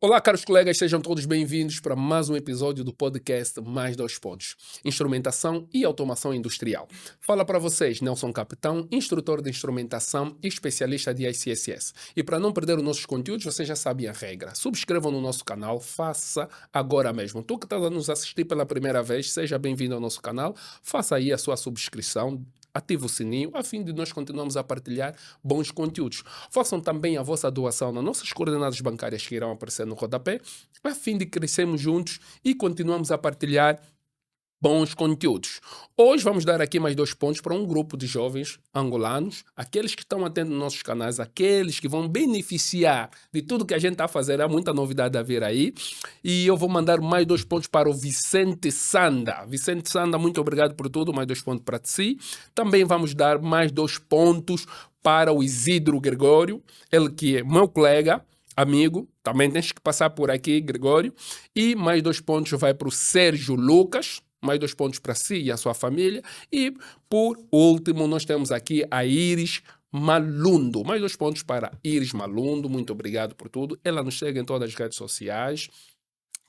Olá, caros colegas, sejam todos bem-vindos para mais um episódio do podcast Mais Dois Pontos, Instrumentação e Automação Industrial. Fala para vocês, Nelson Capitão, instrutor de instrumentação e especialista de ICSS. E para não perder os nossos conteúdos, vocês já sabem a regra. Subscrevam no nosso canal, faça agora mesmo. Tu que estás a nos assistir pela primeira vez, seja bem-vindo ao nosso canal, faça aí a sua subscrição, ative o sininho, a fim de nós continuarmos a partilhar bons conteúdos. Façam também a vossa doação nas nossas coordenadas bancárias que irão aparecer no rodapé, a fim de crescermos juntos e continuarmos a partilhar bons conteúdos. Hoje vamos dar aqui mais 2 pontos para um grupo de jovens angolanos, aqueles que estão atentos nos nossos canais, aqueles que vão beneficiar de tudo que a gente está a fazer. Há muita novidade a vir aí. E eu vou mandar mais 2 pontos para o Vicente Sanda. Vicente Sanda, muito obrigado por tudo. Mais 2 pontos para ti. Também vamos dar mais 2 pontos para o Isidro Gregório, ele que é meu colega, amigo, também tens que passar por aqui, Gregório. E mais 2 pontos vai para o Sérgio Lucas, mais 2 pontos para si e a sua família. E, por último, nós temos aqui a Iris Malundo. Mais 2 pontos para Iris Malundo. Muito obrigado por tudo. Ela nos segue em todas as redes sociais.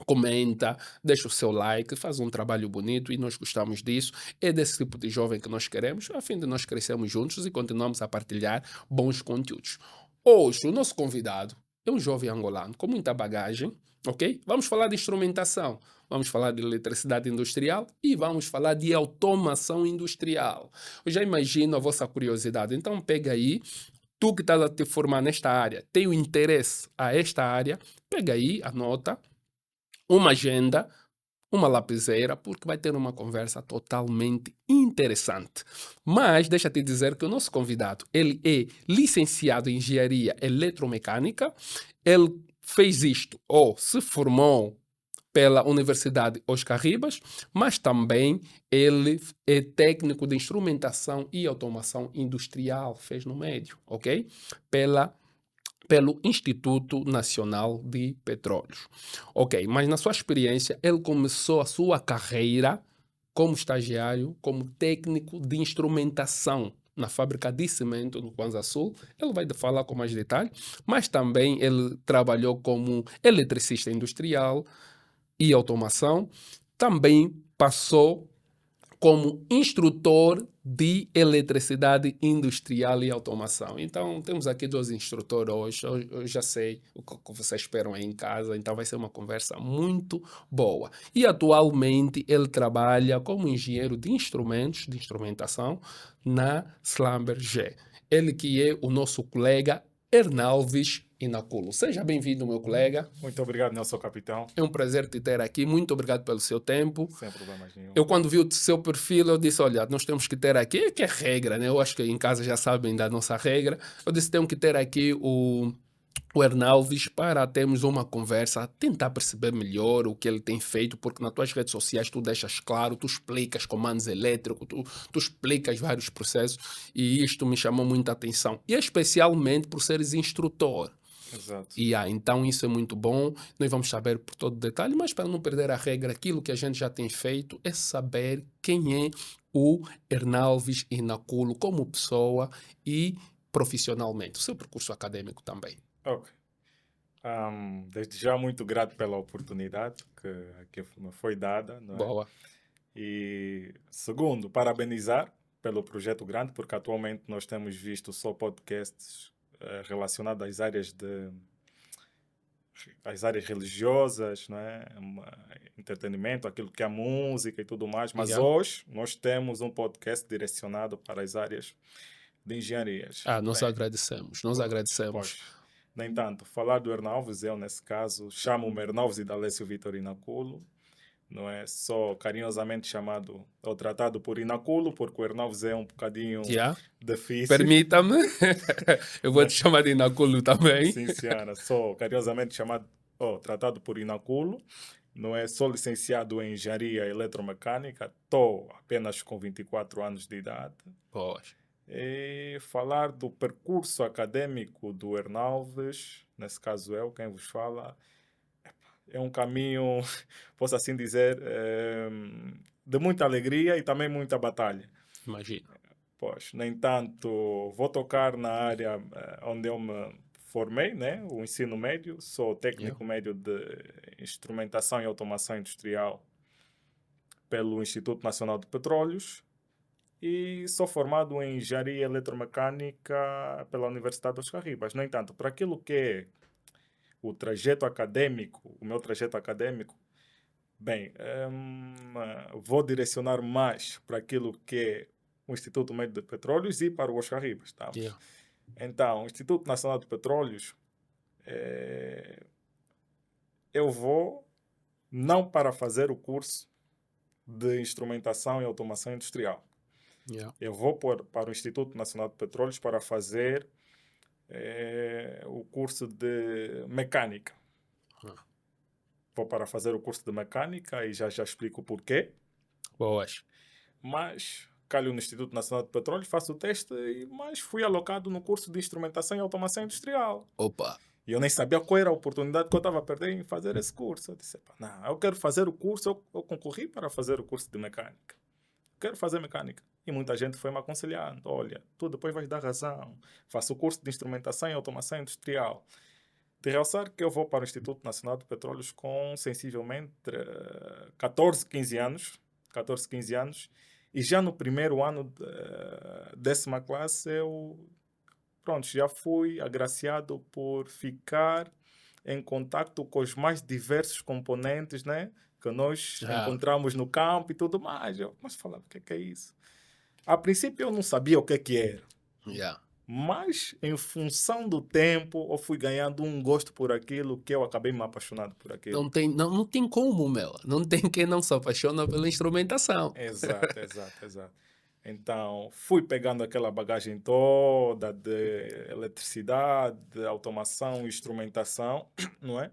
Comenta, deixa o seu like, faz um trabalho bonito e nós gostamos disso. É desse tipo de jovem que nós queremos, a fim de nós crescermos juntos e continuamos a partilhar bons conteúdos. Hoje, o nosso convidado é um jovem angolano com muita bagagem, ok? Vamos falar de instrumentação, vamos falar de eletricidade industrial e vamos falar de automação industrial. Eu já imagino a vossa curiosidade, então pega aí. Tu que estás a te formar nesta área, tem o interesse a esta área, pega aí, anota uma agenda, uma lapiseira, porque vai ter uma conversa totalmente interessante. Mas deixa-te dizer que o nosso convidado, ele é licenciado em Engenharia Eletromecânica, ele fez isto, ou se formou pela Universidade Oscar Ribas, mas também ele é técnico de instrumentação e automação industrial, fez no médio, ok? Pelo Instituto Nacional de Petróleos. Ok, mas na sua experiência, ele começou a sua carreira como estagiário, como técnico de instrumentação na fábrica de cimento no Kwanza Sul. Ele vai falar com mais detalhe, mas também ele trabalhou como eletricista industrial e automação. Também passou como instrutor de eletricidade industrial e automação. Então, temos aqui 2 instrutores hoje. Eu já sei o que vocês esperam aí em casa, então vai ser uma conversa muito boa. E atualmente ele trabalha como engenheiro de instrumentos, de instrumentação, na Schlumberger. Ele que é o nosso colega Ernalves Inaculo. Seja bem-vindo, meu colega. Muito obrigado, Nelson Capitão. É um prazer te ter aqui. Muito obrigado pelo seu tempo. Sem problemas nenhum. Eu, quando vi o seu perfil, eu disse, olha, nós temos que ter aqui, que é regra, né? Eu acho que em casa já sabem da nossa regra. Eu disse, temos que ter aqui o Ernalves para termos uma conversa, tentar perceber melhor o que ele tem feito, porque nas tuas redes sociais tu deixas claro, tu explicas comandos elétricos, tu explicas vários processos e isto me chamou muita atenção. E especialmente por seres instrutor. Exato. Então isso é muito bom, nós vamos saber por todo detalhe, mas para não perder a regra, aquilo que a gente já tem feito é saber quem é o Ernalves Inaculo como pessoa e profissionalmente, o seu percurso acadêmico também. Ok. Desde já muito grato pela oportunidade que me foi dada, não é? Boa. E segundo, parabenizar pelo projeto grande, porque atualmente nós temos visto só podcasts relacionados às áreas religiosas, não é? Entretenimento, aquilo que é música e tudo mais. Mas Yeah. hoje nós temos um podcast direcionado para as áreas de engenharias. Nós Bem, agradecemos, nós agradecemos. Pois. No entanto, falar do Ernalves, eu nesse caso chamo-me Ernalves Idalécio Vitor Inaculo, não é só carinhosamente chamado ou tratado por Inaculo, porque o Ernalves é um bocadinho Yeah. difícil. Permita-me, eu vou te chamar de Inaculo também. Sim, senhora, sou carinhosamente chamado, tratado por Inaculo, não é? Sou licenciado em Engenharia Eletromecânica, estou apenas com 24 anos de idade. Pois. E falar do percurso acadêmico do Ernalves, nesse caso eu, quem vos fala, é um caminho, posso assim dizer, de muita alegria e também muita batalha. Imagino. Pois, no entanto, vou tocar na área onde eu me formei, né, o ensino médio, sou técnico médio de instrumentação e automação industrial pelo Instituto Nacional de Petróleos e sou formado em engenharia eletromecânica pela Universidade dos Carribas. No entanto, para aquilo que é o trajeto acadêmico, o meu trajeto acadêmico, bem, vou direcionar mais para aquilo que é o Instituto Médio de Petróleos e para o Oscar Ribas. Tá? Yeah. Então, o Instituto Nacional de Petróleos, eu vou não para fazer o curso de instrumentação e automação industrial. Yeah. Eu vou para o Instituto Nacional de Petróleos para fazer o curso de mecânica. Vou para fazer o curso de mecânica e já explico o porquê. Boas. Mas calho no Instituto Nacional de Petróleos, faço o teste, mas fui alocado no curso de instrumentação e automação industrial. Opa. E eu nem sabia qual era a oportunidade que eu estava a perder em fazer esse curso. Eu disse, não, eu quero fazer o curso, eu concorri para fazer o curso de mecânica. Quero fazer mecânica. E muita gente foi me aconselhando, olha, tu depois vais dar razão, faço o curso de instrumentação e automação industrial. De realçar que eu vou para o Instituto Nacional de Petróleos com sensivelmente 14, 15 anos, e já no primeiro ano de 10ª classe eu já fui agraciado por ficar em contacto com os mais diversos componentes, né, que nós encontramos no campo e tudo mais. Mas falava, o que é isso? A princípio eu não sabia o que era. Yeah. Mas, em função do tempo, eu fui ganhando um gosto por aquilo que eu acabei me apaixonando por aquilo. Não tem como, meu. Não tem quem não se apaixona pela instrumentação. Exato. Então, fui pegando aquela bagagem toda de eletricidade, de automação, instrumentação, não é?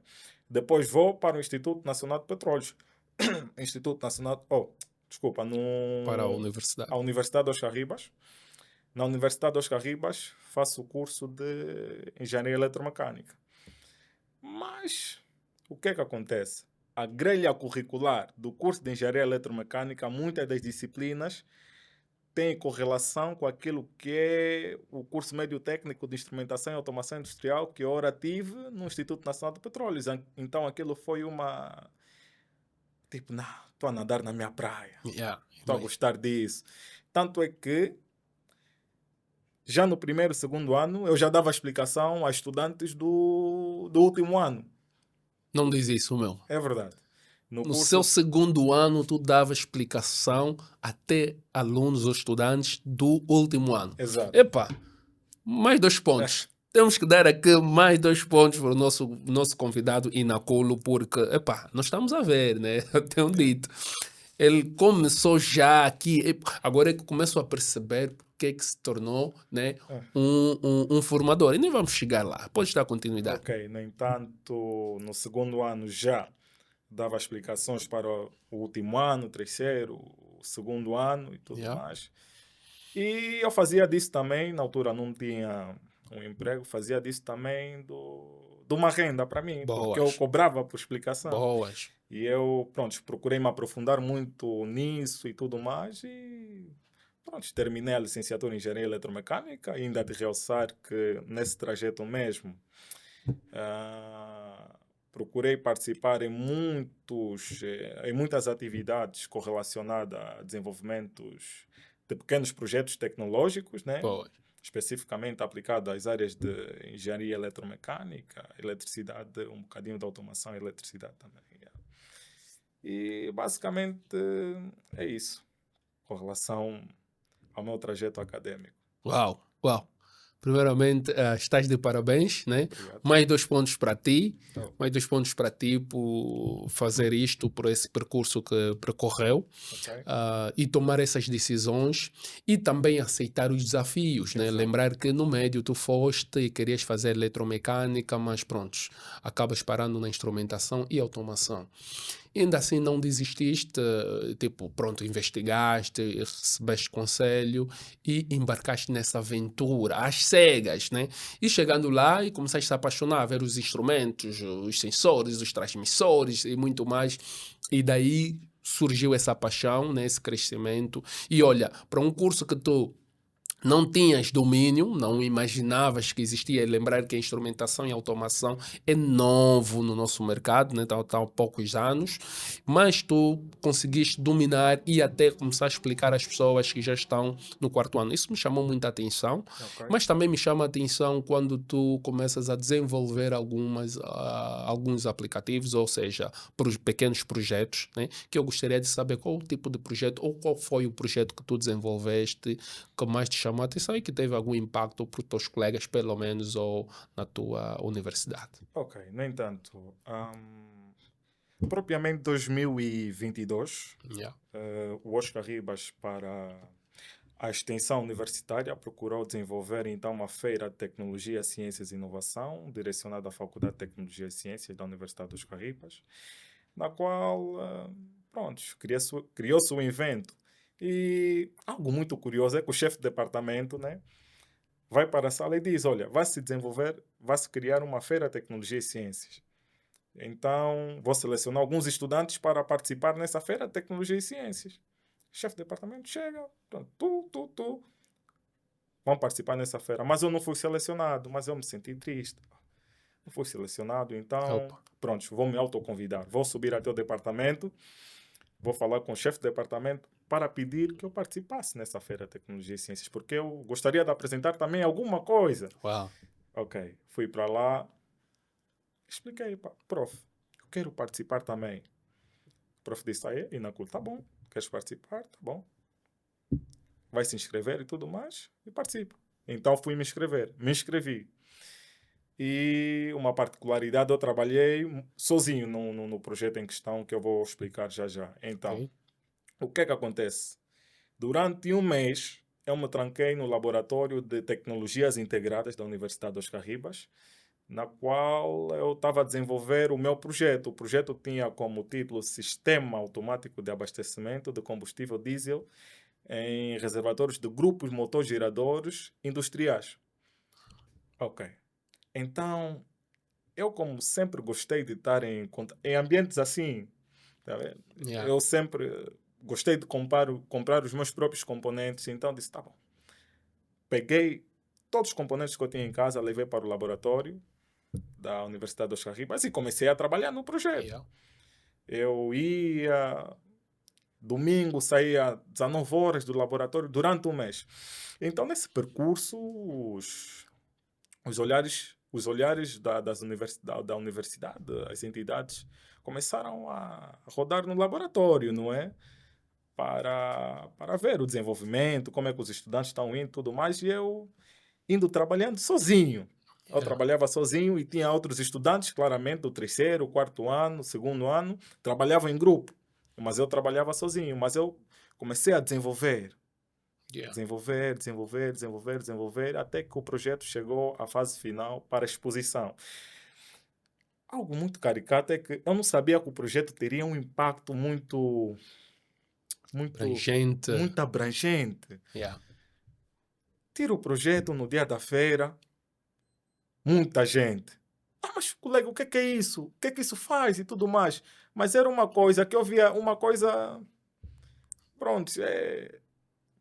Depois vou para o Instituto Nacional de Petróleos. Instituto Nacional... Para a universidade. A Universidade dos Carribas. Na Universidade dos Carribas faço o curso de engenharia eletromecânica. Mas o que é que acontece? A grelha curricular do curso de engenharia eletromecânica, muitas das disciplinas têm correlação com aquilo que é o curso médio técnico de instrumentação e automação industrial que eu ora tive no Instituto Nacional de Petróleos. Então aquilo foi uma... Tipo, não, estou a nadar na minha praia. Estou a gostar disso. Tanto é que já no primeiro e segundo ano, eu já dava explicação a estudantes do último ano. Não diz isso, meu. É verdade. No seu segundo ano, tu dava explicação até alunos ou estudantes do último ano. Exato. Epa, mais 2 pontos. Temos que dar aqui mais 2 pontos para o nosso convidado Inaculo, porque, nós estamos a ver, né? Eu tenho dito. Ele começou já aqui, agora é que começo a perceber porque é que se tornou, né, um formador. E nem vamos chegar lá. Pode dar continuidade. Ok, no entanto, no segundo ano já dava explicações para o último ano, o terceiro, o segundo ano e tudo mais. E eu fazia disso também, na altura não tinha um emprego, fazia disso também de uma renda para mim, porque eu cobrava por explicação. Boas. E eu, procurei me aprofundar muito nisso e tudo mais e, terminei a licenciatura em Engenharia Eletromecânica, e ainda de realçar que nesse trajeto mesmo procurei participar em muitas atividades correlacionadas a desenvolvimentos de pequenos projetos tecnológicos, né? Especificamente aplicado às áreas de engenharia eletromecânica, eletricidade, um bocadinho de automação e eletricidade também. E basicamente é isso, com relação ao meu trajeto acadêmico. Uau. Primeiramente, estás de parabéns, né? Obrigado. Mais 2 pontos para ti. Mais 2 pontos para ti por fazer isto, por esse percurso que percorreu. Okay. E tomar essas decisões e também aceitar os desafios, né? Lembrar que no médio tu foste e querias fazer eletromecânica, mas acabas parando na instrumentação e automação. E ainda assim não desististe, investigaste, recebeste conselho e embarcaste nessa aventura, às cegas, né? E chegando lá e começaste a se apaixonar, a ver os instrumentos, os sensores, os transmissores e muito mais. E daí surgiu essa paixão, né? Esse crescimento. E olha, para um curso que tu não tinhas domínio, não imaginavas que existia. Lembrar que a instrumentação e automação é novo no nosso mercado, né? Tá há poucos anos, mas tu conseguiste dominar e até começar a explicar às pessoas que já estão no quarto ano. Isso me chamou muita atenção, Ok. mas também me chama a atenção quando tu começas a desenvolver alguns aplicativos, ou seja, pequenos projetos, né? Que eu gostaria de saber qual o tipo de projeto ou qual foi o projeto que tu desenvolveste que mais te chamou a atenção e que teve algum impacto para os teus colegas, pelo menos, ou na tua universidade. Ok, no entanto, propriamente 2022, Yeah. o Oscar Ribas, para a extensão universitária, procurou desenvolver então uma feira de tecnologia, ciências e inovação, direcionada à Faculdade de Tecnologia e Ciências da Universidade dos Carripas, na qual, pronto, criou-se um evento. E algo muito curioso é que o chefe de departamento, né, vai para a sala e diz: olha, vai-se criar uma feira de tecnologia e ciências. Então, vou selecionar alguns estudantes para participar nessa feira de tecnologia e ciências. O chefe de departamento chega, pronto, tu, vão participar nessa feira. Mas eu não fui selecionado, mas eu me senti triste. Não fui selecionado, então, Opa. pronto, vou me autoconvidar. Vou subir até o departamento, vou falar com o chefe de departamento para pedir que eu participasse nessa feira de tecnologia e ciências, porque eu gostaria de apresentar também alguma coisa. Uau. Ok, fui para lá, expliquei, pá, prof, eu quero participar também. O prof disse, aí, Inacul, tá bom, queres participar? Tá bom. Vai se inscrever e tudo mais, e participa. Então fui me inscrever, me inscrevi. E uma particularidade, eu trabalhei sozinho no projeto em questão, que eu vou explicar já já. Então, Ok. o que é que acontece? Durante um mês, eu me tranquei no Laboratório de Tecnologias Integradas da Universidade dos Carribas, na qual eu estava a desenvolver o meu projeto. O projeto tinha como título Sistema Automático de Abastecimento de Combustível Diesel em reservatórios de grupos motor-geradores industriais. Ok. Então, eu como sempre gostei de estar em ambientes assim, tá vendo? Yeah. Eu sempre gostei de comprar os meus próprios componentes, então disse, tá bom. Peguei todos os componentes que eu tinha em casa, levei para o laboratório da Universidade dos Carribas e comecei a trabalhar no projeto. Yeah. Eu ia, domingo saía 19 horas do laboratório durante um mês. Então, nesse percurso, os olhares da universidade, as entidades, começaram a rodar no laboratório, não é? Para ver o desenvolvimento, como é que os estudantes estão indo e tudo mais, e eu indo trabalhando sozinho. Eu Yeah. trabalhava sozinho e tinha outros estudantes, claramente, do terceiro, quarto ano, segundo ano, trabalhavam em grupo, mas eu trabalhava sozinho. Mas eu comecei a Yeah. desenvolver, até que o projeto chegou à fase final para a exposição. Algo muito caricato é que eu não sabia que o projeto teria um impacto muito, Abrangente. muito abrangente. Yeah. Tiro o projeto no dia da feira, muita gente. Ah, mas colega, o que é isso? O que é que isso faz e tudo mais? Mas era uma coisa que eu via, uma coisa, pronto,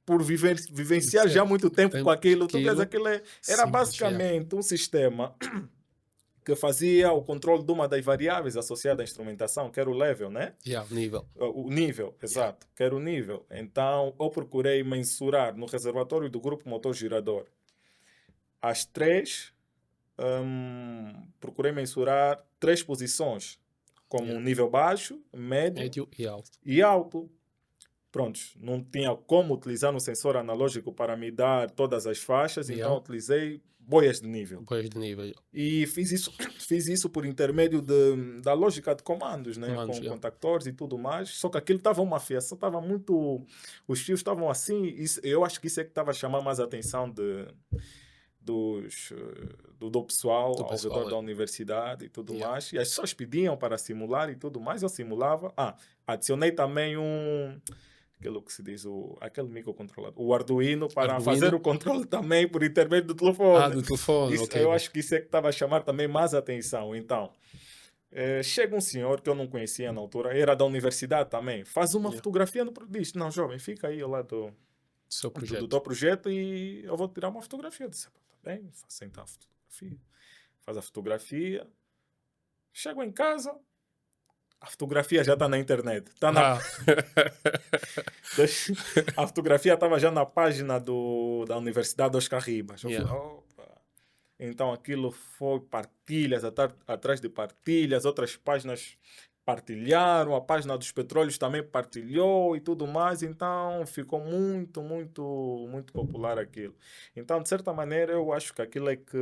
por vivenciar Isso é já há muito tempo com tempo aquilo, tu vês aquilo aquilo era simples. Yeah. basicamente um sistema que fazia o controle de uma das variáveis associada à instrumentação, que era o level, né? Yeah. Nível. O nível, Yeah. exato, que era o nível. Então, eu procurei mensurar no reservatório do grupo motor girador as três, procurei mensurar três posições, como Yeah. um nível baixo, médio Médio e alto. e alto. Prontos, não tinha como utilizar um sensor analógico para me dar todas as faixas, então Yeah. utilizei boias de nível. Depois de nível. E fiz isso por intermédio da lógica de comandos, né? Comandos. Com Yeah. contactores e tudo mais. Só que aquilo estava uma fiação, estava muito. Os fios estavam assim. Eu acho que isso é que estava a chamar mais a atenção do pessoal Do ao redor da pessoal. universidade e tudo Yeah. mais. E as pessoas pediam para simular e tudo mais. Eu simulava. Adicionei também aquilo que se diz, aquele microcontrolador, o Arduino, para fazer Arduino. o controle também por intermédio do telefone. Do telefone. Isso, Ok. eu acho que isso é que estava a chamar também mais atenção. Então, chega um senhor que eu não conhecia na altura, era da universidade também, faz uma Yeah. fotografia, diz, não, jovem, fica aí ao lado Seu do projeto. teu projeto e eu vou tirar uma fotografia. Eu disse, tá bem, faço então a fotografia. Faz a fotografia. Chego em casa, a fotografia já está na internet. Ah. A fotografia estava já na página da Universidade Oscar Ribas. Eu Yeah. falei, opa. Então aquilo foi partilhas, atrás de partilhas, outras páginas partilharam, a página dos petróleos também partilhou e tudo mais, então ficou muito, muito, muito popular aquilo. Então, de certa maneira, eu acho que aquilo é que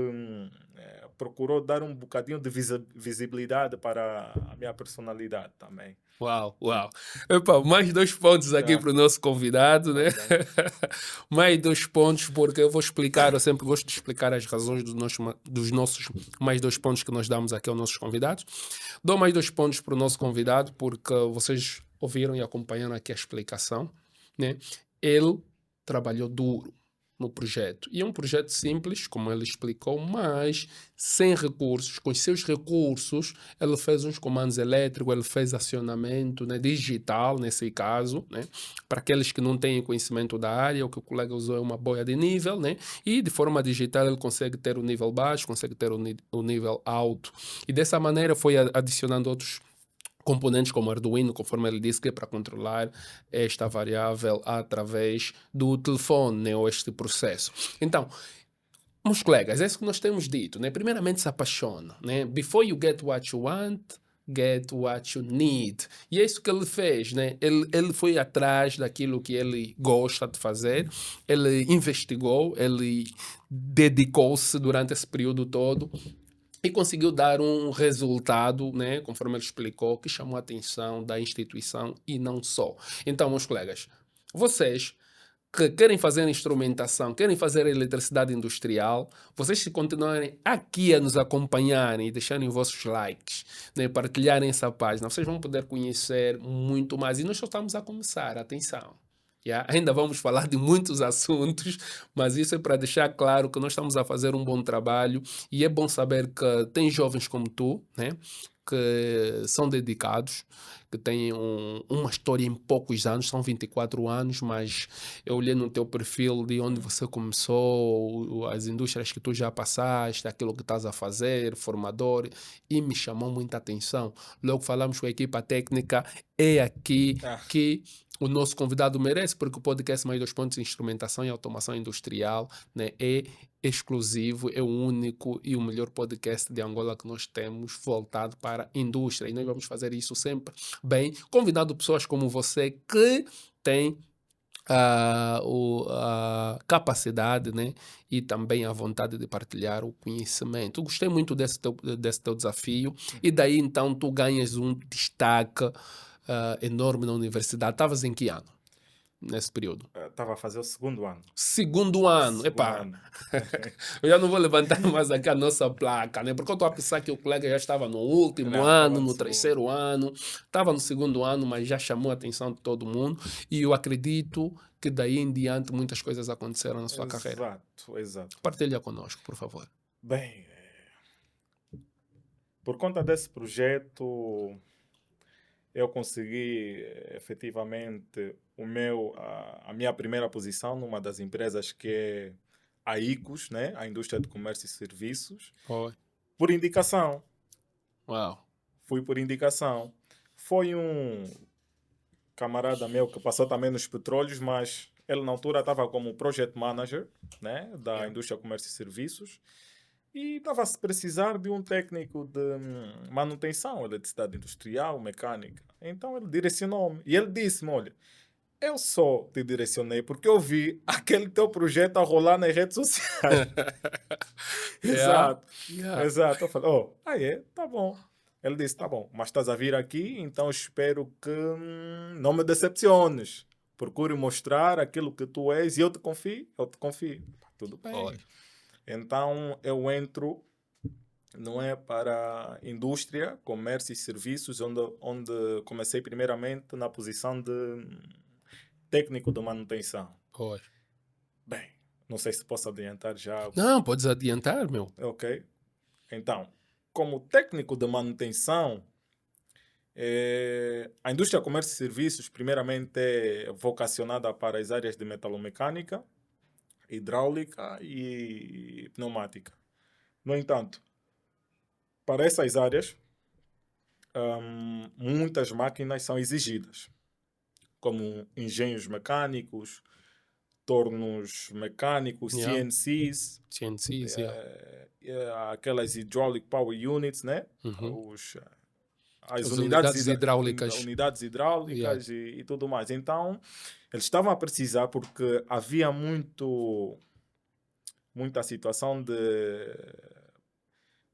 procurou dar um bocadinho de visibilidade para a minha personalidade também. Uau, uau. Epa, mais 2 pontos aqui Tá, para o nosso convidado, né? ok. Mais 2 pontos, porque eu vou explicar, eu sempre gosto de explicar as razões dos nossos mais 2 pontos que nós damos aqui aos nossos convidados. Dou mais 2 pontos para o nosso convidado, porque vocês ouviram e acompanharam aqui a explicação, né? Ele trabalhou duro no projeto. E é um projeto simples, como ele explicou, mas sem recursos. Com os seus recursos, ele fez uns comandos elétricos, ele fez acionamento, né, digital, nesse caso, né? Para aqueles que não têm conhecimento da área, o que o colega usou é uma boia de nível, né? E de forma digital ele consegue ter o nível baixo, consegue ter o nível alto. E dessa maneira foi adicionando outros componentes como Arduino, conforme ele disse, que é para controlar esta variável através do telefone, né, ou este processo. Então, meus colegas, é isso que nós temos dito, né? Primeiramente se apaixona, né? Before you get what you want, get what you need. E é isso que ele fez, né? Ele foi atrás daquilo que ele gosta de fazer, ele investigou, ele dedicou-se durante esse período todo e conseguiu dar um resultado, né, conforme ele explicou, que chamou a atenção da instituição e não só. Então, meus colegas, vocês que querem fazer instrumentação, querem fazer eletricidade industrial, vocês se continuarem aqui a nos acompanharem e deixarem os vossos likes, né, partilharem essa página, vocês vão poder conhecer muito mais. E nós só estamos a começar, atenção. Yeah? Ainda vamos falar de muitos assuntos, mas isso é para deixar claro que nós estamos a fazer um bom trabalho e é bom saber que tem jovens como tu, né, que são dedicados, que têm uma história em poucos anos, são 24 anos, mas eu olhei no teu perfil de onde você começou, as indústrias que tu já passaste, aquilo que estás a fazer, formador, e me chamou muita atenção. Logo falamos com a equipa técnica, é aqui Ah, que o nosso convidado merece, porque o podcast Mais 2 Pontos de Instrumentação e Automação Industrial, né, é exclusivo, é o único e o melhor podcast de Angola que nós temos voltado para a indústria. E nós vamos fazer isso sempre bem, convidando pessoas como você que têm a capacidade, né, e também a vontade de partilhar o conhecimento. Eu gostei muito desse teu desafio e daí então tu ganhas um destaque enorme na universidade. Estavas em que ano, nesse período? estava a fazer o segundo ano. Segundo ano. Segundo Epá, ano. eu já não vou levantar mais aqui a nossa placa, né? Porque eu estou a pensar que o colega já estava no último Não, ano, estava no no segundo. terceiro ano, estava no segundo ano, mas já chamou a atenção de todo mundo. E eu acredito que daí em diante muitas coisas aconteceram na sua carreira. Exato, exato. Partilha conosco, por favor. Bem, por conta desse projeto, eu consegui efetivamente a minha primeira posição numa das empresas que é a ICOS, né? A Indústria de Comércio e Serviços, Oi. por indicação. Uau. Fui por indicação. Foi um camarada meu que passou também nos petróleos, mas ele na altura estava como Project Manager, né? Da Yeah. Indústria de Comércio e Serviços. E estava a se precisar de um técnico de manutenção, eletricidade industrial, mecânica. Então ele direcionou-me. E ele disse-me, olha, eu só te direcionei porque eu vi aquele teu projeto a rolar nas redes sociais. Exato. Yeah. Exato. Eu falei, oh, é? Tá bom. Ele disse, tá bom, mas estás a vir aqui, então espero que não me decepciones. Procure mostrar aquilo que tu és e eu te confio. Tudo bem. Oi. Então eu entro, não é, para indústria, comércio e serviços, onde comecei primeiramente na posição de técnico de manutenção. Oi. Bem, não sei se posso adiantar já. Não, podes adiantar, meu. Ok. Então, como técnico de manutenção, A indústria de comércio e serviços, primeiramente, é vocacionada para as áreas de metalomecânica, hidráulica e pneumática. No entanto, para essas áreas, muitas máquinas são exigidas, como engenhos mecânicos, tornos mecânicos, Yeah. CNCs, CNCs, yeah. aquelas Hydraulic Power Units, né? Uhum. As As unidades, unidades hidráulicas. unidades Yeah. hidráulicas e tudo mais. Então, eles estavam a precisar porque havia muita situação de...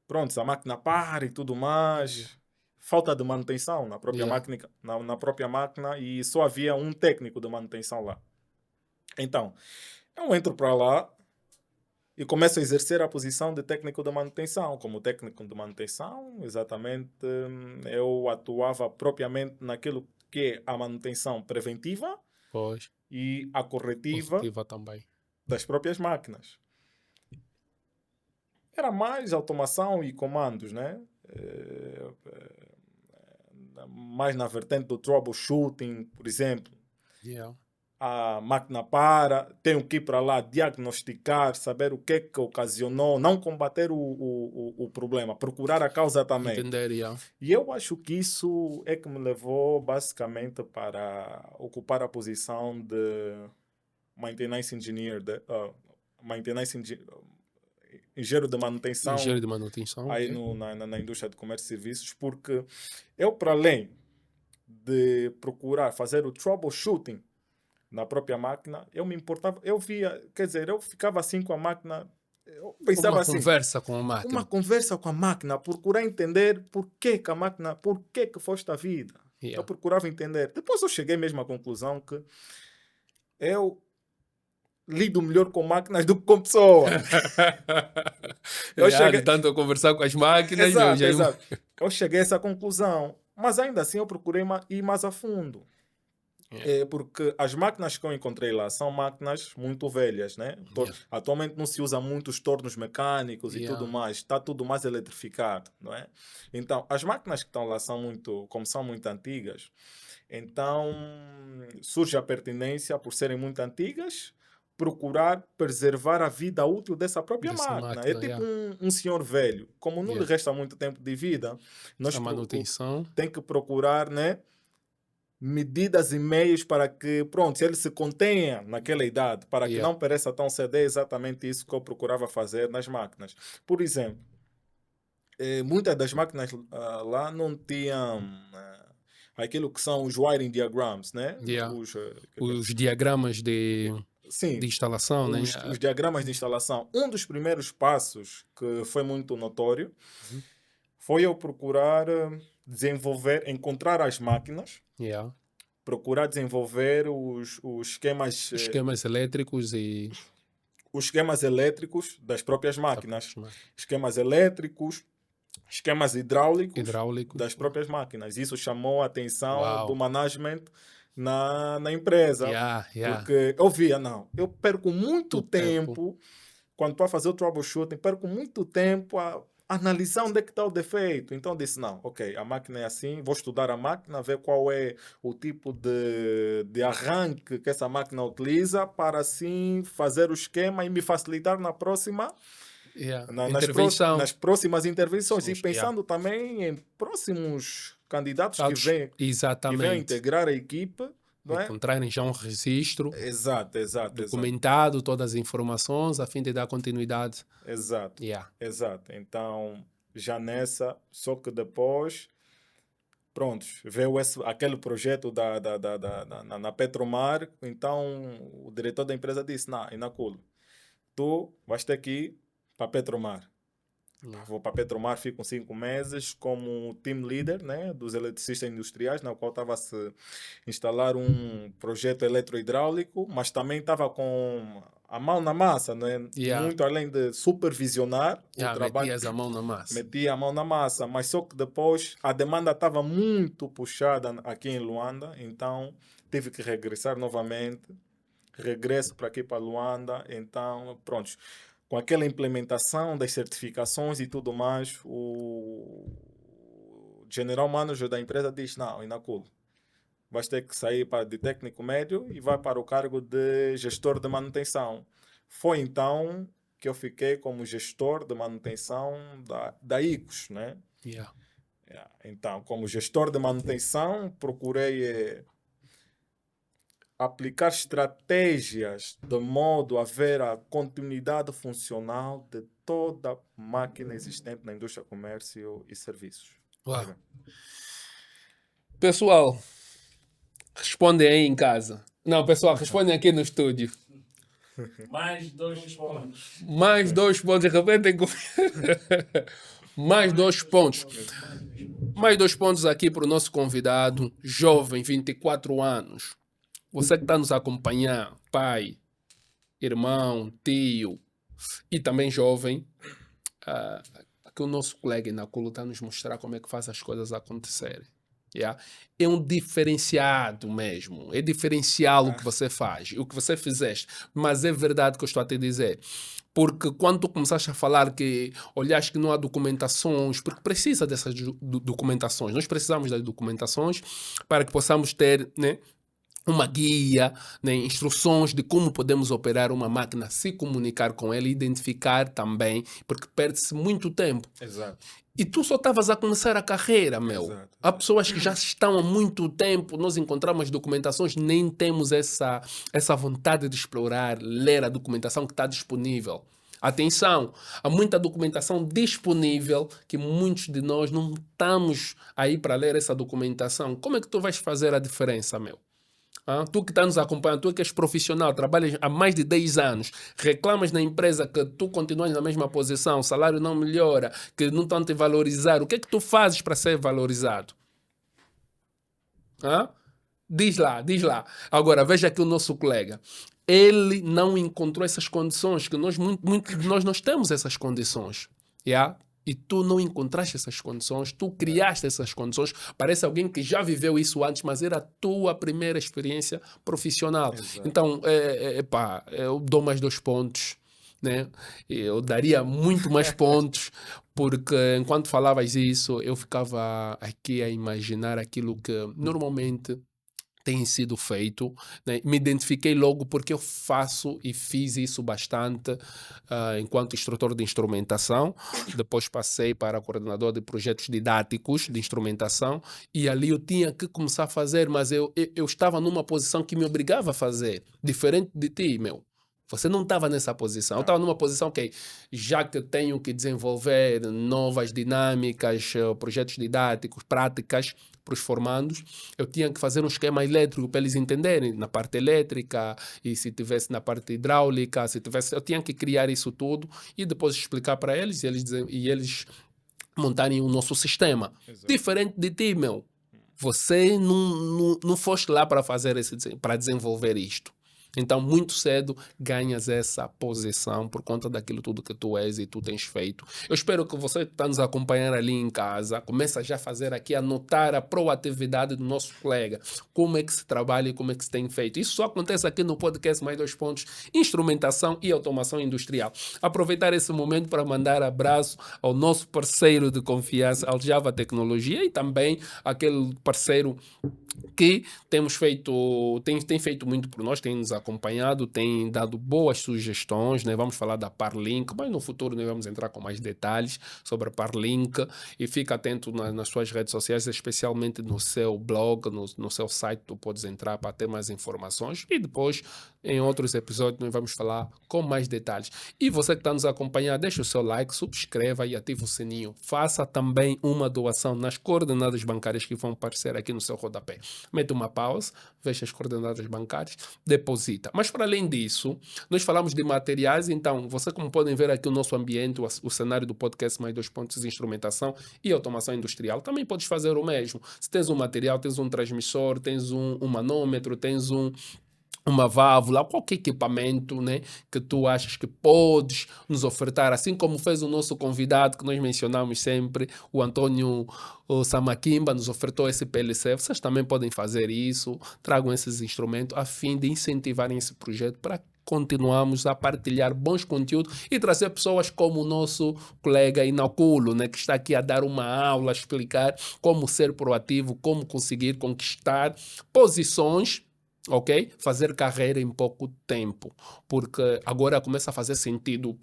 Pronto, a máquina para e tudo Yeah. mais. Falta de manutenção na própria Yeah. máquina, na própria máquina e só havia um técnico de manutenção lá. Então, eu entro para lá e começo a exercer a posição de técnico de manutenção. Como técnico de manutenção, exatamente, eu atuava propriamente naquilo que é a manutenção preventiva Pois. e a corretiva Positiva também. das próprias máquinas. Era mais automação e comandos, né? Mais na vertente do troubleshooting, por exemplo. Yeah. A máquina para, tenho que ir para lá diagnosticar, saber o que é que ocasionou, não combater o problema, procurar a causa também. Entender, yeah. E eu acho que isso é que me levou basicamente para ocupar a posição de maintenance engineer, engenheiro de manutenção Engenheiro de manutenção, aí ok. na indústria de comércio e serviços, porque eu, para além de procurar fazer o troubleshooting na própria máquina, eu me importava, eu via, quer dizer, eu ficava assim com a máquina, eu pensava Uma assim, conversa com a uma máquina. conversa com a máquina, procurar entender por que a máquina, por que foste a vida. Eu Yeah. procurava entender. Depois eu cheguei mesmo à conclusão que eu lido melhor com máquinas do que com pessoas. Eu Yeah, de cheguei, tanto eu conversar com as máquinas, meu, exato, já... exato. Eu cheguei a essa conclusão, mas ainda assim eu procurei ir mais a fundo. Yeah. Porque as máquinas que eu encontrei lá são máquinas muito velhas, né? Yeah. Atualmente não se usa muitos tornos mecânicos e tudo Yeah. mais, está tudo mais eletrificado, não é? Então, as máquinas que estão lá como são muito antigas, então surge a pertinência, por serem muito antigas, procurar preservar a vida útil dessa própria Dessa máquina. É máquina, tipo yeah. um senhor velho, como não lhe Yeah. resta muito tempo de vida, A manutenção. tem que procurar, né? Medidas e meios para que, pronto, ele se contenha naquela idade, para que Yeah. não pereça tão cedo. É exatamente isso que eu procurava fazer nas máquinas. Por exemplo, muitas das máquinas lá não tinham aquilo que são os wiring diagrams, né? Yeah. Os, Os diagramas de sim, instalação, né? os diagramas de instalação. Um dos primeiros passos que foi muito notório Uhum. foi eu procurar desenvolver, encontrar as máquinas, Yeah. procurar desenvolver os esquemas, Esquemas elétricos e... os esquemas elétricos das próprias máquinas, máquinas. esquemas elétricos, esquemas hidráulicos Hidráulicos. das próprias máquinas. Isso chamou a atenção do Uau. management na empresa, Yeah, yeah. porque eu via, não, eu perco muito Do tempo. tempo quando estou a fazer o troubleshooting, perco muito tempo a analisar onde é que está o defeito. Então eu disse, não, ok, a máquina é assim, vou estudar a máquina, ver qual é o tipo de arranque que essa máquina utiliza para assim fazer o esquema e me facilitar na próxima, Yeah. nas próximas intervenções. E Yeah. pensando também em próximos candidatos que venham a Exatamente. integrar a equipe, não é? Encontrarem já um registro Exato. documentado, todas as informações, a fim de dar continuidade. Exato. Yeah. Exato. Então, já nessa, só que depois, pronto, veio aquele projeto na Petromar, então o diretor da empresa disse, não, Inaculo, tu vais ter que ir para a Petromar. Yeah. Vou para a Petromar, fico 5 meses como team leader, né, dos eletricistas industriais, na qual estava a se instalar um projeto eletrohidráulico, mas também estava com a mão na massa, né? Yeah. Muito além de supervisionar o trabalho. Metias a mão na massa. Metia a mão na massa, mas só que depois a demanda estava muito puxada aqui em Luanda, então tive que regressar novamente. Regresso para aqui para Luanda, então pronto. Com aquela implementação das certificações e tudo mais, o general manager da empresa diz, não, Inaculo, vais ter que sair de técnico médio e vai para o cargo de gestor de manutenção. Foi então que eu fiquei como gestor de manutenção da ICOS, né? Yeah. Então, como gestor de manutenção, procurei aplicar estratégias de modo a ver a continuidade funcional de toda a máquina existente na indústria, comércio e serviços. Uau. Pessoal, respondem aí em casa. Não, pessoal, respondem aqui no estúdio. Mais 2 pontos. Mais 2 pontos, repetem comigo. Mais 2 pontos. Mais 2 pontos aqui para o nosso convidado, jovem, 24 anos. Você que está nos acompanhando, pai, irmão, tio e também jovem, aqui o nosso colega Inaculo está a nos mostrar como é que faz as coisas acontecerem. Yeah? É um diferenciado mesmo. É diferencial o que você faz, o que você fizeste. Mas é verdade que eu estou a te dizer. Porque quando tu começaste a falar que olhaste que não há documentações, porque precisa dessas documentações. Nós precisamos das documentações para que possamos ter, né, uma guia, né, instruções de como podemos operar uma máquina, se comunicar com ela e identificar também, porque perde-se muito tempo. Exato. E tu só estavas a começar a carreira, meu. Exato. Há pessoas que já estão há muito tempo, nós encontramos documentações, nem temos essa vontade de explorar, ler a documentação que está disponível. Atenção, há muita documentação disponível que muitos de nós não estamos aí para ler essa documentação. Como é que tu vais fazer a diferença, meu? Tu que está nos acompanhando, tu que és profissional, trabalhas há mais de 10 anos, reclamas na empresa que tu continuas na mesma posição, o salário não melhora, que não estão a te valorizar, o que é que tu fazes para ser valorizado? Diz lá. Agora, veja aqui o nosso colega. Ele não encontrou essas condições, que muitos de nós temos essas condições. Yeah? E tu não encontraste essas condições, tu criaste essas condições. Parece alguém que já viveu isso antes, mas era a tua primeira experiência profissional. Exato. Então, eu dou mais 2 pontos, né? Eu daria muito mais pontos, porque enquanto falavas isso, eu ficava aqui a imaginar aquilo que normalmente tem sido feito, né? Me identifiquei logo porque eu faço e fiz isso bastante enquanto instrutor de instrumentação. Depois passei para coordenador de projetos didáticos de instrumentação e ali eu tinha que começar a fazer, mas eu estava numa posição que me obrigava a fazer, diferente de ti, meu. Você não estava nessa posição. Eu estava numa posição que, já que tenho que desenvolver novas dinâmicas, projetos didáticos, práticas para os formandos, eu tinha que fazer um esquema elétrico para eles entenderem, na parte elétrica, e se tivesse na parte hidráulica, eu tinha que criar isso tudo e depois explicar para eles e eles montarem o nosso sistema. Exato. Diferente de ti, meu. Você não foste lá para para desenvolver isto. Então, muito cedo, ganhas essa posição por conta daquilo tudo que tu és e tu tens feito. Eu espero que você que está nos acompanhando ali em casa, comece já a fazer aqui, a notar a proatividade do nosso colega. Como é que se trabalha e como é que se tem feito. Isso só acontece aqui no podcast Mais 2 Pontos, Instrumentação e Automação Industrial. Aproveitar esse momento para mandar abraço ao nosso parceiro de confiança, Aljava Tecnologia, e também aquele parceiro que tem feito muito por nós, tem nos acompanhado, tem dado boas sugestões, né? Vamos falar da Parlink, mas no futuro nós vamos entrar com mais detalhes sobre a Parlink, e fica atento nas suas redes sociais, especialmente no seu blog, no seu site, tu podes entrar para ter mais informações, e depois em outros episódios nós vamos falar com mais detalhes. E você que está nos acompanhando, deixa o seu like, subscreva e ativa o sininho. Faça também uma doação nas coordenadas bancárias que vão aparecer aqui no seu rodapé. Mete uma pausa, veja as coordenadas bancárias, deposita. Mas para além disso, nós falamos de materiais, então, você, como podem ver aqui o nosso ambiente, o cenário do podcast Mais 2 Pontos, Instrumentação e Automação Industrial, também podes fazer o mesmo. Se tens um material, tens um transmissor, tens um manômetro, tens uma válvula, qualquer equipamento, né, que tu achas que podes nos ofertar, assim como fez o nosso convidado que nós mencionamos sempre, o Antônio Samakimba, nos ofertou esse PLC. Vocês também podem fazer isso, tragam esses instrumentos a fim de incentivarem esse projeto para continuamos a partilhar bons conteúdos e trazer pessoas como o nosso colega Inaculo, né, que está aqui a dar uma aula, a explicar como ser proativo, como conseguir conquistar posições, ok? Fazer carreira em pouco tempo, porque agora começa a fazer sentido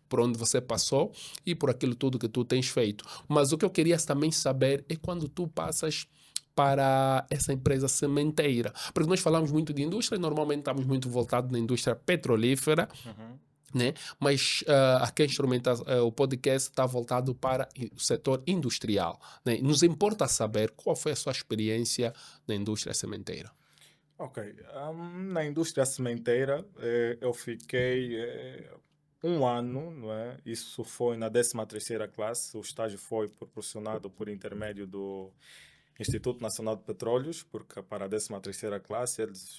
por onde você passou e por aquilo tudo que tu tens feito. Mas o que eu queria também saber é quando tu passas para essa empresa sementeira. Porque nós falamos muito de indústria e normalmente estamos muito voltados na indústria petrolífera, Uhum. né? Mas aqui o podcast está voltado para o setor industrial, né? Nos importa saber qual foi a sua experiência na indústria sementeira. Ok. Na indústria sementeira, eu fiquei 1 ano, não é? Isso foi na 13ª classe. O estágio foi proporcionado por intermédio do Instituto Nacional de Petróleos, porque para a 13ª classe eles,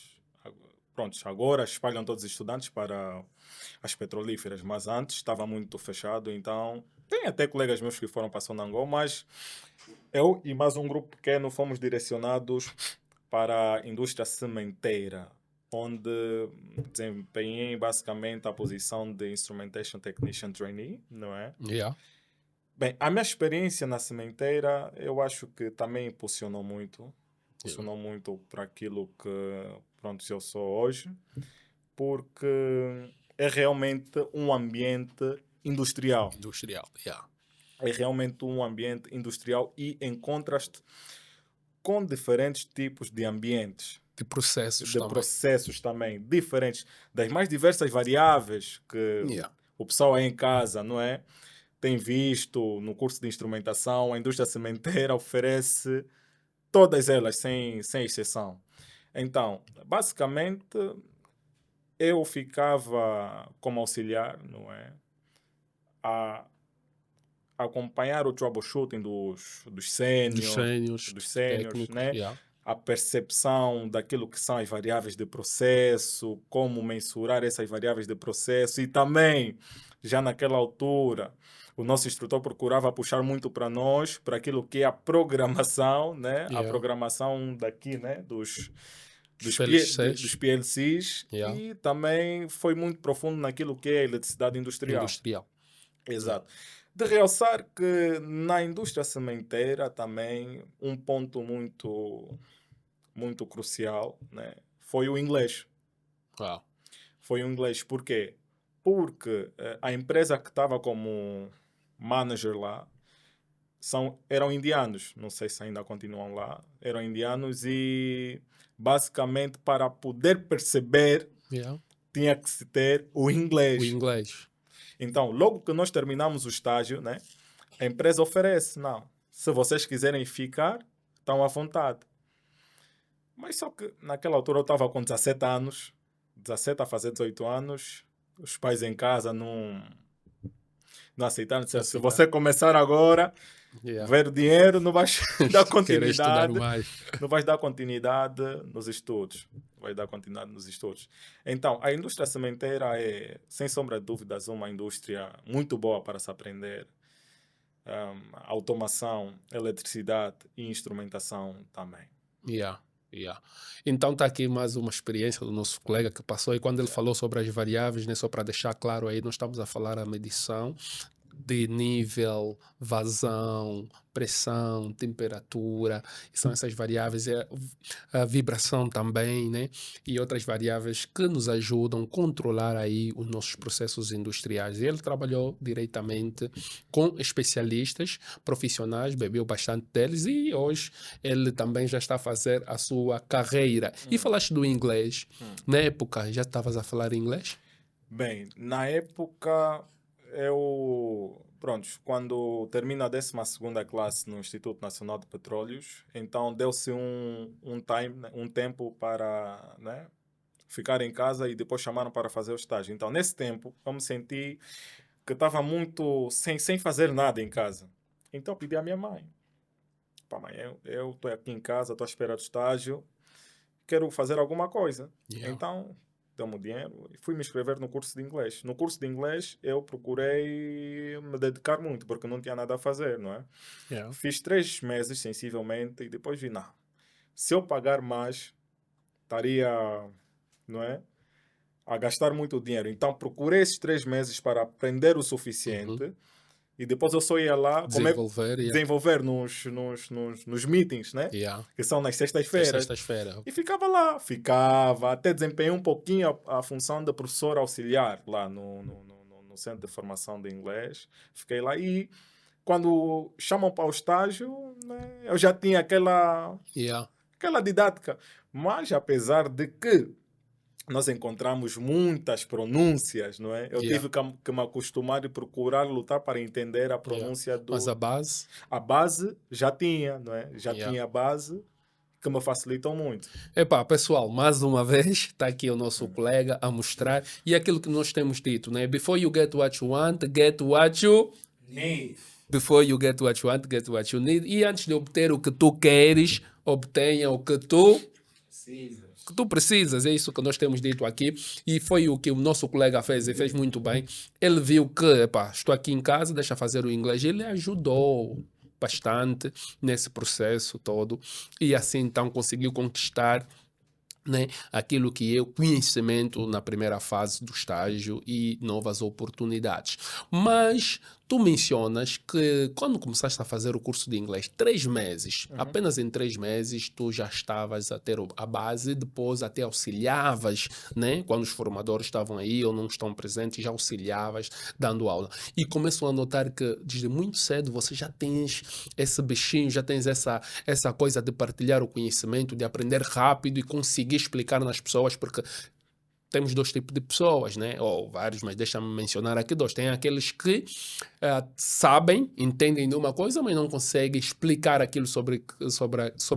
pronto, agora espalham todos os estudantes para as petrolíferas, mas antes estava muito fechado, então tem até colegas meus que foram para Sonangol, mas eu e mais um grupo pequeno fomos direcionados para a indústria sementeira, onde desempenhei basicamente a posição de Instrumentation Technician Trainee, não é? Yeah. Bem, a minha experiência na sementeira, eu acho que também impulsionou muito para aquilo que, pronto, eu sou hoje, porque é realmente um ambiente industrial. Industrial, yeah. É realmente um ambiente industrial e encontras-te com diferentes tipos de ambientes, De processos de também. processos também diferentes, das mais diversas variáveis que Yeah. o pessoal aí em casa, não é? Tem visto no curso de instrumentação, a indústria sementeira oferece todas elas, sem exceção. Então, basicamente, eu ficava como auxiliar, não é? A acompanhar o troubleshooting dos Dos sêniors, sênios, técnicos, né? yeah. A percepção daquilo que são as variáveis de processo, como mensurar essas variáveis de processo e também, já naquela altura, o nosso instrutor procurava puxar muito para nós, para aquilo que é a programação, né? A Yeah. programação daqui, né? Dos PLCs, PLCs yeah. e também foi muito profundo naquilo que é a eletricidade industrial. Industrial. Exato. De realçar que na indústria sementeira também um ponto muito crucial, né, foi o inglês. Wow. Foi o inglês. Por quê? Porque a empresa que estava como manager lá eram indianos. Não sei se ainda continuam lá. Eram indianos e basicamente para poder perceber Yeah. tinha que se ter o O inglês. inglês. Então, logo que nós terminamos o estágio, né, a empresa oferece, não, se vocês quiserem ficar, estão à vontade. Mas só que naquela altura eu estava com 17 anos, 17 a fazer 18 anos, os pais em casa não aceitaram, disseram, se você começar agora, Yeah. ver o dinheiro, não vais dar Querer estudar continuidade, mais. não vais dar continuidade nos estudos. Vai dar continuidade nos estudos. Então, a indústria sementeira é, sem sombra de dúvidas, uma indústria muito boa para se aprender. Automação, eletricidade e instrumentação também. Yeah. Yeah. Então está aqui mais uma experiência do nosso colega que passou e quando ele falou sobre as variáveis, né, só para deixar claro aí, nós estamos a falar a medição de nível, vazão, pressão, temperatura, e são essas variáveis, a vibração também, né? E outras variáveis que nos ajudam a controlar aí os nossos processos industriais. E ele trabalhou diretamente com especialistas, profissionais, bebeu bastante deles e hoje ele também já está a fazer a sua carreira. E falaste do inglês. Na época, já estavas a falar inglês? Bem, na época, pronto, quando termina a 12ª classe no Instituto Nacional de Petróleos, então deu-se um tempo para, né, ficar em casa e depois chamaram para fazer o estágio. Então, nesse tempo, eu me senti que estava muito sem fazer nada em casa. Então, eu pedi à minha mãe. Pá, mãe, eu estou aqui em casa, estou à espera do estágio, quero fazer alguma coisa. Yeah. Então, deu-me o dinheiro e fui me inscrever no curso de inglês. No curso de inglês, eu procurei me dedicar muito, porque não tinha nada a fazer, não é? Yeah. Fiz 3 meses, sensivelmente, e depois vi, não, se eu pagar mais, estaria, não é? a gastar muito dinheiro. Então procurei esses 3 meses para aprender o suficiente e depois eu só ia lá Desenvolver, yeah. desenvolver nos meetings, né? Yeah. Que são nas Às sextas-feiras. sextas-feiras. E ficava lá, até desempenhei um pouquinho a função de professor auxiliar lá no Centro de Formação de Inglês. Fiquei lá e quando chamam para o estágio, né, eu já tinha aquela Yeah. didática. Mas apesar de que nós encontramos muitas pronúncias, não é? Eu Yeah. tive que me acostumar e procurar lutar para entender a pronúncia Mas a base, A base já tinha, não é? Já Yeah. tinha a base que me facilitou muito. epá, pessoal, mais uma vez, está aqui o nosso colega a mostrar. E aquilo que nós temos dito, né? Before you get what you want, get what you... Need. Before you get what you want, get what you need. E antes de obter o que tu queres, obtenha o que tu precisas. É isso que nós temos dito aqui. E foi o que o nosso colega fez, e fez muito bem. Ele viu que, epá, estou aqui em casa, deixa fazer o inglês. Ele ajudou bastante nesse processo todo. E assim, então, conseguiu conquistar, né, aquilo que é o conhecimento na primeira fase do estágio e novas oportunidades. Mas tu mencionas que quando começaste a fazer o curso de inglês, 3 meses, apenas em 3 meses tu já estavas a ter a base, depois até auxiliavas, né, quando os formadores estavam aí ou não estão presentes, já auxiliavas dando aula. E começo a notar que desde muito cedo você já tens esse bichinho, já tens essa coisa de partilhar o conhecimento, de aprender rápido e conseguir explicar nas pessoas, porque temos dois tipos de pessoas, né? Ou vários, mas deixa-me mencionar aqui dois. Tem aqueles que sabem, entendem de uma coisa, mas não conseguem explicar aquilo sobre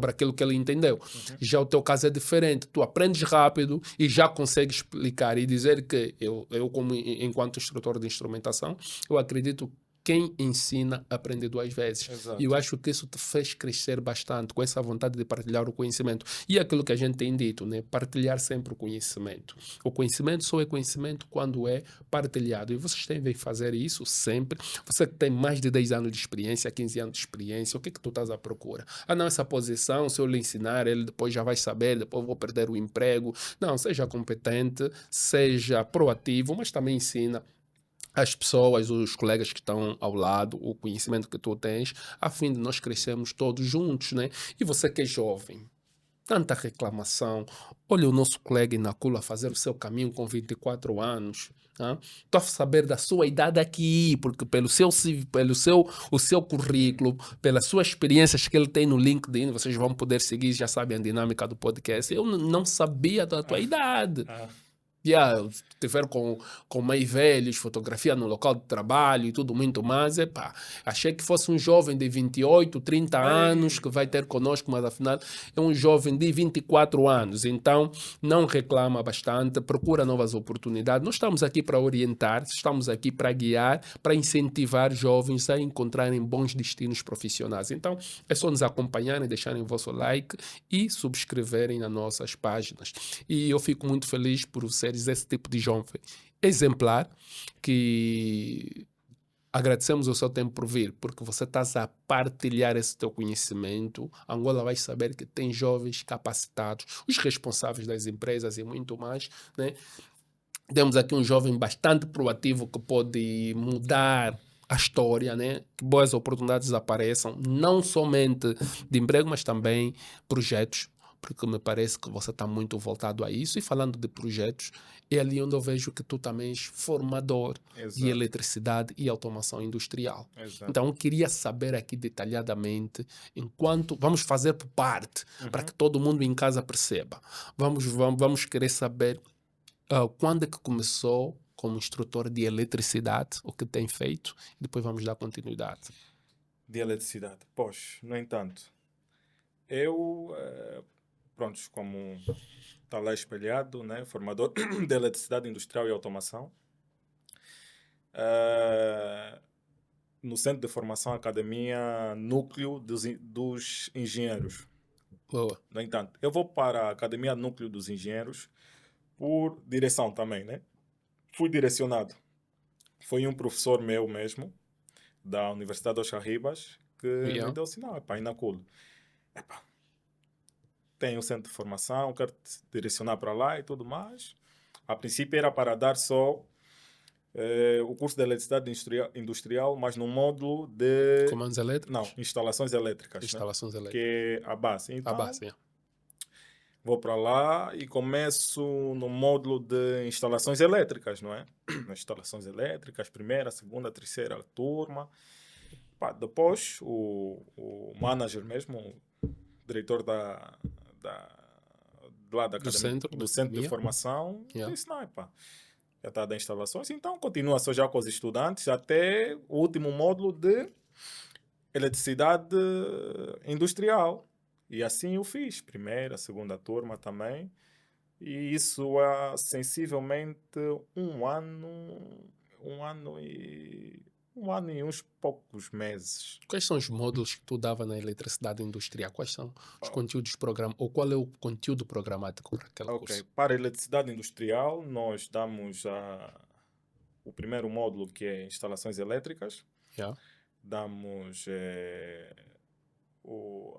aquilo que ele entendeu. Já o teu caso é diferente. Tu aprendes rápido e já consegues explicar e dizer que eu como enquanto instrutor de instrumentação, eu acredito quem ensina aprende 2 vezes. Exato. E eu acho que isso te fez crescer bastante com essa vontade de partilhar o conhecimento. E aquilo que a gente tem dito, né? Partilhar sempre o conhecimento. O conhecimento só é conhecimento quando é partilhado. E vocês devem fazer isso sempre. Você que tem mais de 10 anos de experiência, 15 anos de experiência, o que é que tu estás à procura? Ah, não, essa posição, se eu lhe ensinar, ele depois já vai saber, depois eu vou perder o emprego. Não, seja competente, seja proativo, mas também ensina as pessoas, os colegas que estão ao lado, o conhecimento que tu tens, a fim de nós crescermos todos juntos, né? E você que é jovem, tanta reclamação. Olha o nosso colega Inacula fazer o seu caminho com 24 anos. Estou a saber da sua idade aqui, porque pelo o seu currículo, pelas suas experiências que ele tem no LinkedIn, vocês vão poder seguir, já sabem a dinâmica do podcast. Eu não sabia da tua idade. Tiver com mais velhos, fotografia no local de trabalho e tudo muito mais, achei que fosse um jovem de 28, 30 anos que vai ter conosco, mas afinal é um jovem de 24 anos, então não reclama bastante, procura novas oportunidades. Nós estamos aqui para orientar, estamos aqui para guiar, para incentivar jovens a encontrarem bons destinos profissionais. Então é só nos acompanharem, deixarem o vosso like e subscreverem nas nossas páginas. E eu fico muito feliz por seres esse tipo de jovem exemplar, que agradecemos o seu tempo por vir, porque você está a partilhar esse teu conhecimento. Angola vai saber que tem jovens capacitados, os responsáveis das empresas e muito mais, né? Temos aqui um jovem bastante proativo que pode mudar a história, né? Que boas oportunidades apareçam, não somente de emprego, mas também projetos, porque me parece que você está muito voltado a isso. E falando de projetos, é ali onde eu vejo que tu também és formador de eletricidade e automação industrial. Exato. Então, eu queria saber aqui detalhadamente, vamos fazer por parte, para que todo mundo em casa perceba. Vamos querer saber quando é que começou como instrutor de eletricidade, o que tem feito, e depois vamos dar continuidade. De eletricidade. Pois, no entanto, eu... pronto, como está lá espelhado, né? Formador de eletricidade industrial e automação. No Centro de Formação Academia Núcleo dos Engenheiros. Boa. No entanto, eu vou para a Academia Núcleo dos Engenheiros por direção também, né? Fui direcionado. Foi um professor meu mesmo, da Universidade dos Charribas, que me deu sinal, Inaculo. Tem um centro de formação, quero te direcionar para lá e tudo mais. A princípio era para dar só o curso de eletricidade industrial, mas no módulo de... Comandos elétricos? Não, instalações elétricas, né? Instalações elétricas. Que é a base. A Então, base, yeah. vou para lá e começo no módulo de instalações elétricas, não é? Instalações elétricas, primeira, segunda, terceira turma. Pá, depois, o manager mesmo, o diretor lá da Do academia, centro, do da centro de academia. formação, Yeah. disse, não, pá, já está das instalações, então continua só já com os estudantes até o último módulo de eletricidade industrial. E assim eu fiz, primeira, segunda turma também. E isso há sensivelmente um ano e uns poucos meses. Quais são os módulos que tu dava na eletricidade industrial? Quais são os conteúdos programados? Ou qual é o conteúdo programático para aquele Ok, curso? para a eletricidade industrial, nós damos o primeiro módulo, que é instalações elétricas. Yeah. Damos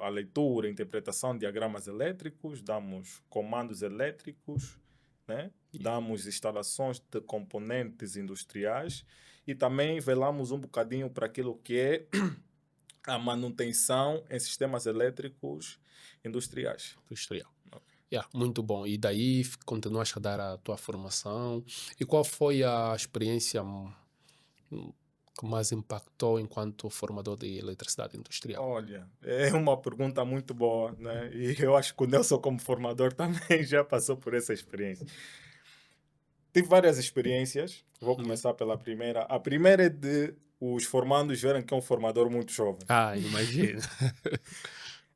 a leitura e interpretação de diagramas elétricos, damos comandos elétricos, né? Damos instalações de componentes industriais e também velamos um bocadinho para aquilo que é a manutenção em sistemas elétricos industriais. Industrial. Yeah, muito bom. E daí continuaste a dar a tua formação. E qual foi a experiência que mais impactou enquanto formador de eletricidade industrial? Olha, é uma pergunta muito boa, né? E eu acho que o Nelson, como formador, também já passou por essa experiência. Tive várias experiências. Vou começar pela primeira. A primeira é de os formandos verem que é um formador muito jovem. Ah, imagina.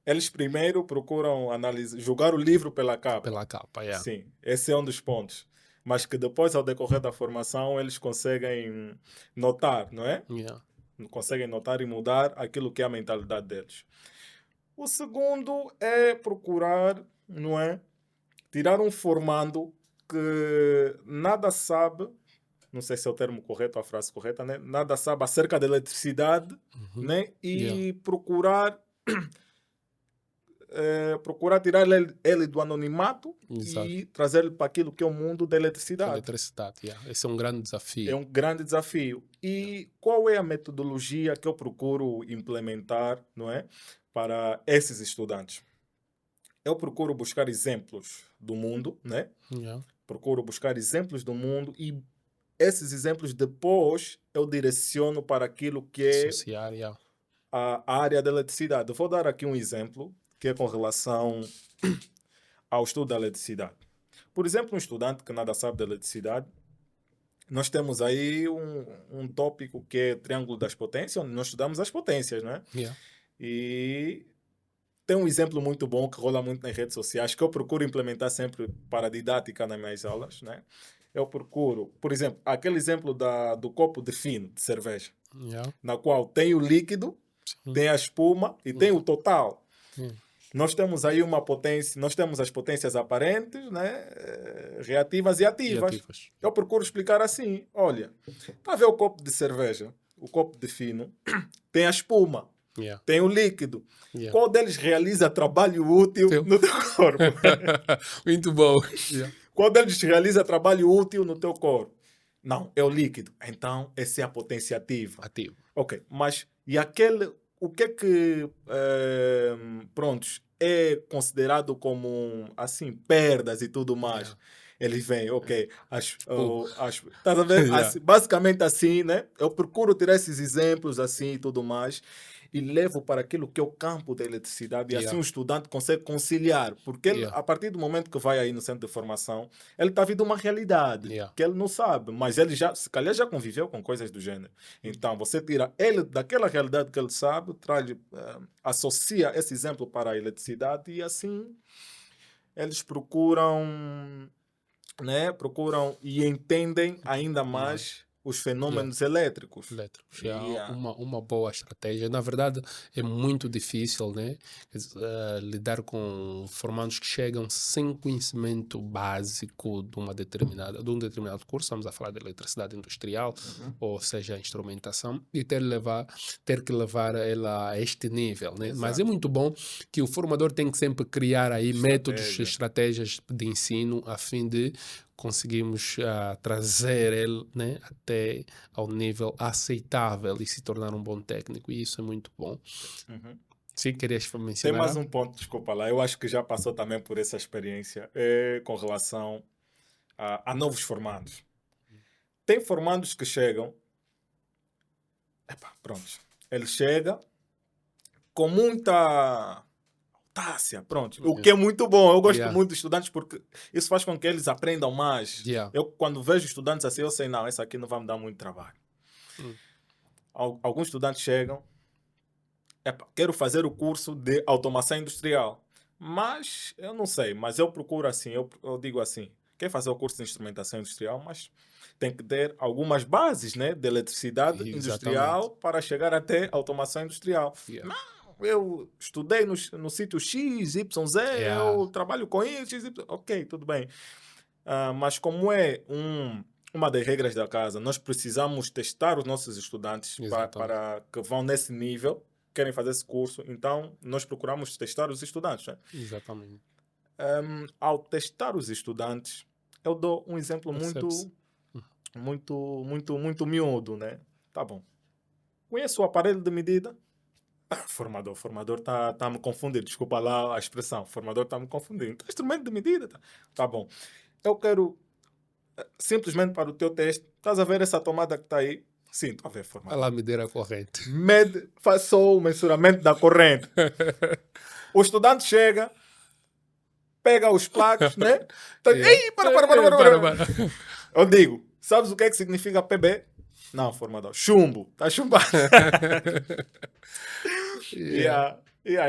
Eles primeiro procuram julgar o livro pela capa. Pela capa, yeah. Sim, esse é um dos pontos. Mas que depois, ao decorrer da formação, eles conseguem notar, não é? Yeah. Conseguem notar e mudar aquilo que é a mentalidade deles. O segundo é procurar, não é? Tirar um formando que nada sabe, não sei se é o termo correto, a frase correta, né? Nada sabe acerca da eletricidade, né? E procurar tirar ele do anonimato. Exato. E trazer ele para aquilo que é o mundo da eletricidade. Eletricidade, yeah. Esse é um grande desafio. É um grande desafio. E qual é a metodologia que eu procuro implementar, não é, para esses estudantes? Eu procuro buscar exemplos do mundo, né? Yeah. Procuro buscar exemplos do mundo e esses exemplos depois eu direciono para aquilo que é Social, yeah. a área da eletricidade. Eu vou dar aqui um exemplo que é com relação ao estudo da eletricidade. Por exemplo, um estudante que nada sabe da eletricidade, nós temos aí um tópico que é Triângulo das Potências, onde nós estudamos as potências, não é? Yeah. E tem um exemplo muito bom que rola muito nas redes sociais, que eu procuro implementar sempre para a didática nas minhas aulas, né? Eu procuro, por exemplo, aquele exemplo do copo de fino de cerveja, Yeah. na qual tem o líquido, tem a espuma e tem o total. Nós temos aí uma potência, nós temos as potências aparentes, né? Reativas e ativas. Eu procuro explicar assim, olha, está a ver o copo de cerveja, o copo de fino, tem a espuma, Yeah. tem o líquido. Yeah. Qual deles realiza trabalho útil no teu corpo? Muito bom. Yeah. Qual deles realiza trabalho útil no teu corpo? Não, é o líquido. Então, essa é a potência ativa. Ativo. Ok, mas e aquele... O que é que, prontos, é considerado como, assim, perdas e tudo mais? Yeah. Eles vêm, ok, estás a ver? Yeah. Assim, basicamente assim, né? Eu procuro tirar esses exemplos assim e tudo mais e levo para aquilo que é o campo da eletricidade e assim o estudante consegue conciliar, porque ele, a partir do momento que vai aí no centro de formação, ele está vendo uma realidade que ele não sabe, mas ele já, se calhar já conviveu com coisas do gênero. Então, você tira ele daquela realidade que ele sabe, associa esse exemplo para a eletricidade e assim eles procuram, né, e entendem ainda mais os fenômenos elétricos. É uma boa estratégia. Na verdade, é muito difícil, né? Lidar com formandos que chegam sem conhecimento básico de um determinado curso. Estamos a falar de eletricidade industrial, ou seja, instrumentação, e ter que levar ela a este nível, né? Exato. Mas é muito bom que o formador tem que sempre criar aí métodos, estratégias de ensino a fim de conseguimos trazer ele, né, até ao nível aceitável e se tornar um bom técnico, e isso é muito bom. Uhum. Sim, querias Tem mencionar mais algo? um ponto, desculpa lá. Eu acho que já passou também por essa experiência com relação a novos formandos. Tem formandos que chegam, pronto, ele chega com muita audácia, pronto, o que é muito bom. Eu gosto Yeah. muito de estudantes porque isso faz com que eles aprendam mais. Yeah. Eu, quando vejo estudantes assim, eu sei, não, esse aqui não vai me dar muito trabalho. Hum. Alguns estudantes chegam, quero fazer o curso de automação industrial. Mas eu não sei, mas eu procuro assim, eu digo assim, quer fazer o curso de instrumentação industrial, mas tem que ter algumas bases, né, de eletricidade industrial Exatamente. para chegar até automação industrial. Yeah. Não, eu estudei no sítio X, Y, Z, Yeah. eu trabalho com isso, X, Y, ok, tudo bem. Mas como é uma das regras da casa, nós precisamos testar os nossos estudantes Exatamente. para que vão nesse nível, querem fazer esse curso, então nós procuramos testar os estudantes. Né? Exatamente. Ao testar os estudantes, eu dou um exemplo Percebe-se. muito miúdo, né? Tá bom. Conhece o aparelho de medida? Formador tá me confundindo, desculpa lá a expressão. Formador tá me confundindo. Instrumento de medida, tá bom. Eu quero simplesmente para o teu teste, estás a ver essa tomada que está aí? Sim, estou a ver, Vai formador. lá medir a corrente. Faz só o mensuramento da corrente. O estudante chega, pega os placos, né? Yeah. Ei, para. Para. Eu digo, sabes o que é que significa PB? Não, formador. Chumbo. Está chumbado. Yeah.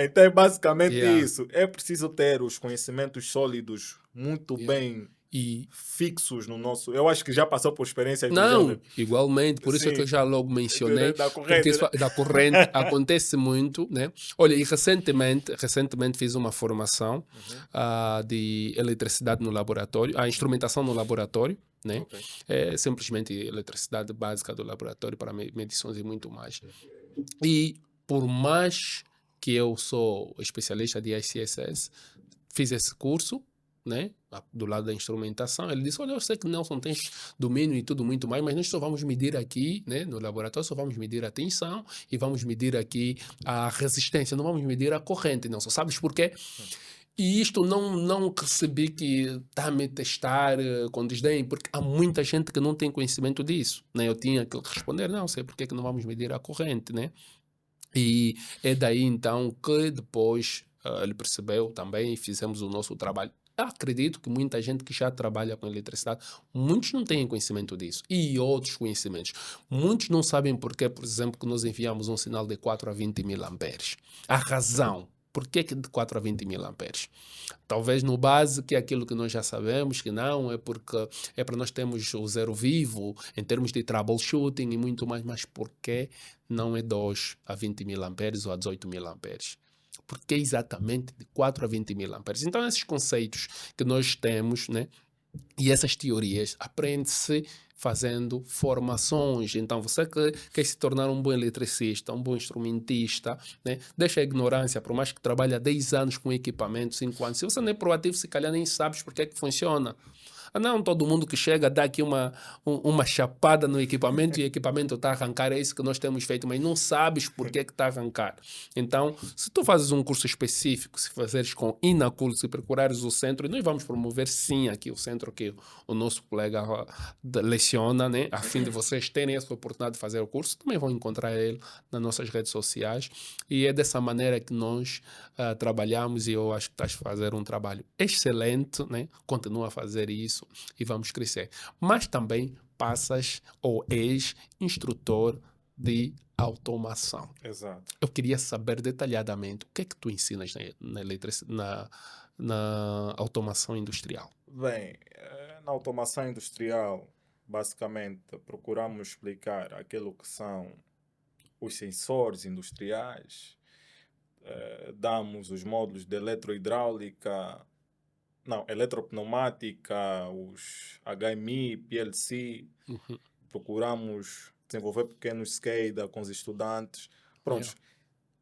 Então é basicamente Yeah. isso. É preciso ter os conhecimentos sólidos muito Yeah. bem E fixos no nosso... Eu acho que já passou por experiência. não, igualmente, por isso é que eu Sim. já logo mencionei, Da porque corrente, isso né? da corrente acontece muito, né? Olha, e recentemente fiz uma formação de eletricidade no laboratório, a instrumentação no laboratório, né? Ok. É simplesmente eletricidade básica do laboratório para medições e muito mais. E por mais que eu sou especialista de ICSS, fiz esse curso, né, do lado da instrumentação. Ele disse, olha, eu sei que Nelson tens domínio e tudo muito mais, mas nós só vamos medir aqui, né, no laboratório, só vamos medir a tensão e vamos medir aqui a resistência, não vamos medir a corrente, Nelson. Sabes por quê? E isto não recebi que está a me testar com desdém, porque há muita gente que não tem conhecimento disso, né? Eu tinha que responder, não sei porque é que não vamos medir a corrente, né? E é daí então que depois ele percebeu também e fizemos o nosso trabalho. Acredito que muita gente que já trabalha com eletricidade, muitos não têm conhecimento disso. E outros conhecimentos. Muitos não sabem porque, por exemplo, que nós enviamos um sinal de 4 a 20 mil amperes. A razão. Por que de 4 a 20 mil amperes? Talvez no base, que é aquilo que nós já sabemos, que não, é porque é para nós termos o zero vivo, em termos de troubleshooting e muito mais, mas por que não é 2 a 20 mil amperes ou a 18 mil amperes? Porque exatamente de 4 a 20 mil amperes. Então, esses conceitos que nós temos, né, e essas teorias aprende-se fazendo formações. Então, você que quer se tornar um bom eletricista, um bom instrumentista, né? Deixa a ignorância, por mais que trabalhe há 10 anos com equipamento, 5 anos. Se você não é proativo, se calhar nem sabes porque é que funciona. Não todo mundo que chega dá aqui uma chapada no equipamento e o equipamento está a arrancar. É isso que nós temos feito, mas não sabes por que está a arrancar. Então, se tu fazes um curso específico, se fazeres com Inacul, se procurares o centro, e nós vamos promover sim aqui o centro que o nosso colega leciona, né? A fim de vocês terem essa oportunidade de fazer o curso, também vão encontrar ele nas nossas redes sociais. E é dessa maneira que nós trabalhamos, e eu acho que estás a fazer um trabalho excelente, né? Continua a fazer isso e vamos crescer. Mas também passas ou és instrutor de automação. Exato. Eu queria saber detalhadamente o que é que tu ensinas na automação industrial. Bem, na automação industrial, basicamente, procuramos explicar aquilo que são os sensores industriais, damos os módulos de eletropneumática, os HMI, PLC, procuramos desenvolver pequenos SCADA com os estudantes. Pronto,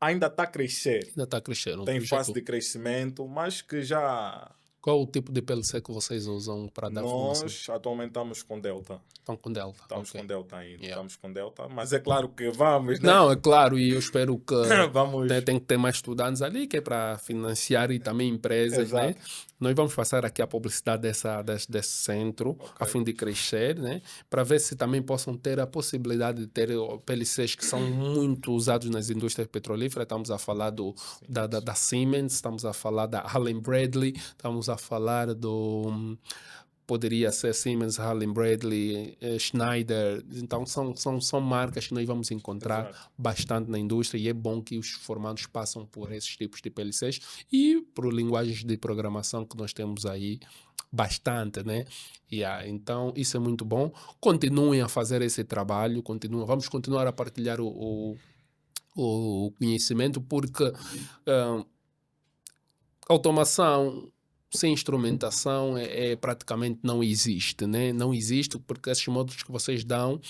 ainda está a crescer. Ainda está a crescer. Tem fase de crescimento, mas que já Qual o tipo de PLC que vocês usam para dar formação? Nós atualmente estamos com Delta. Estão com Delta. Estamos Ok. com Delta ainda. Yeah. Estamos com Delta. Mas é claro que vamos, né? Não, é claro, e eu espero que Vamos. tem que ter mais estudantes ali, que é para financiar e também empresas, né? Exato. Nós vamos passar aqui a publicidade desse centro, a fim de crescer, né? Para ver se também possam ter a possibilidade de ter PLCs que são muito usados nas indústrias petrolíferas. Estamos a falar da Siemens, estamos a falar da Allen-Bradley, estamos a falar do... Poderia ser Siemens, Allen-Bradley, Schneider. Então, são marcas que nós vamos encontrar Exato. bastante na indústria e é bom que os formandos passam por esses tipos de PLCs e por linguagens de programação que nós temos aí bastante, né? Então, isso é muito bom. Continuem a fazer esse trabalho, vamos continuar a partilhar o conhecimento, porque automação sem instrumentação praticamente não existe, né? Não existe porque esses módulos que vocês dão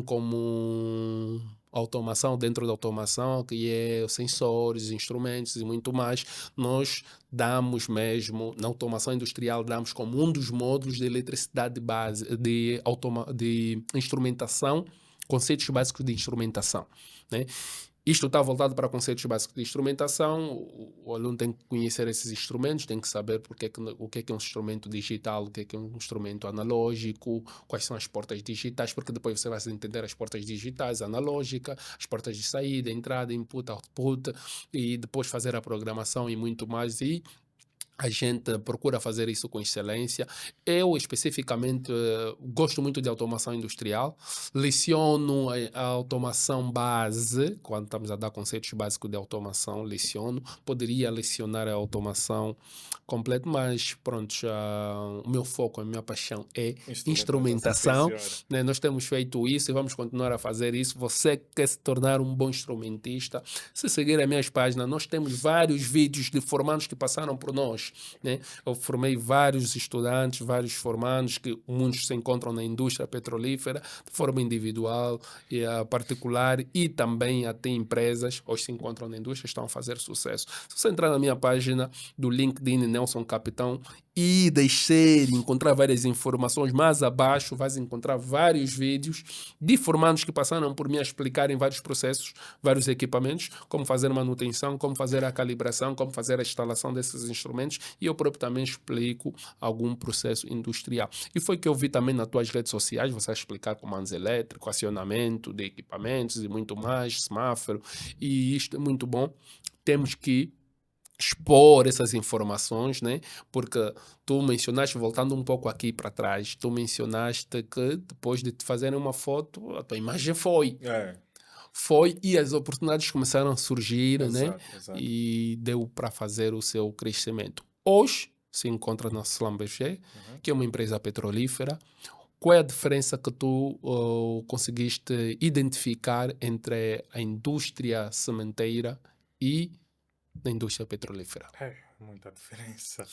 como automação dentro da automação, que é sensores, instrumentos e muito mais, nós damos mesmo, na automação industrial, damos como um dos módulos de eletricidade de base, de instrumentação, conceitos básicos de instrumentação, né? Isto está voltado para conceitos básicos de instrumentação. O aluno tem que conhecer esses instrumentos, tem que saber o que é um instrumento digital, o que é um instrumento analógico, quais são as portas digitais, porque depois você vai entender as portas digitais, analógica, as portas de saída, entrada, input, output, e depois fazer a programação e muito mais. E a gente procura fazer isso com excelência. Eu, especificamente, gosto muito de automação industrial. Leciono a automação base, quando estamos a dar conceitos básicos de automação, leciono. Poderia lecionar a automação completa, mas pronto, o meu foco, a minha paixão é instrumentação. Né? Nós temos feito isso e vamos continuar a fazer isso. Você quer se tornar um bom instrumentista? Se seguir as minhas páginas, nós temos vários vídeos de formandos que passaram por nós. Né? Eu formei vários estudantes, vários formandos que muitos se encontram na indústria petrolífera de forma individual e particular e também até empresas hoje se encontram na indústria estão a fazer sucesso. Se você entrar na minha página do LinkedIn Nelson Capitão e descer, encontrar várias informações mais abaixo, vais encontrar vários vídeos de formandos que passaram por mim a explicarem vários processos, vários equipamentos, como fazer manutenção, como fazer a calibração, como fazer a instalação desses instrumentos e eu próprio também explico algum processo industrial. E foi que eu vi também nas tuas redes sociais, você explicar comandos elétricos, acionamento de equipamentos e muito mais, semáforo, e isto é muito bom. Temos que expor essas informações, né? Porque tu mencionaste, voltando um pouco aqui para trás, tu mencionaste que depois de te fazerem uma foto, a tua imagem foi. Foi e as oportunidades começaram a surgir, né? Exato. E deu para fazer o seu crescimento. Hoje se encontra na Schlumberger, que é uma empresa petrolífera. Qual é a diferença que tu conseguiste identificar entre a indústria sementeira e a indústria petrolífera? Muita diferença.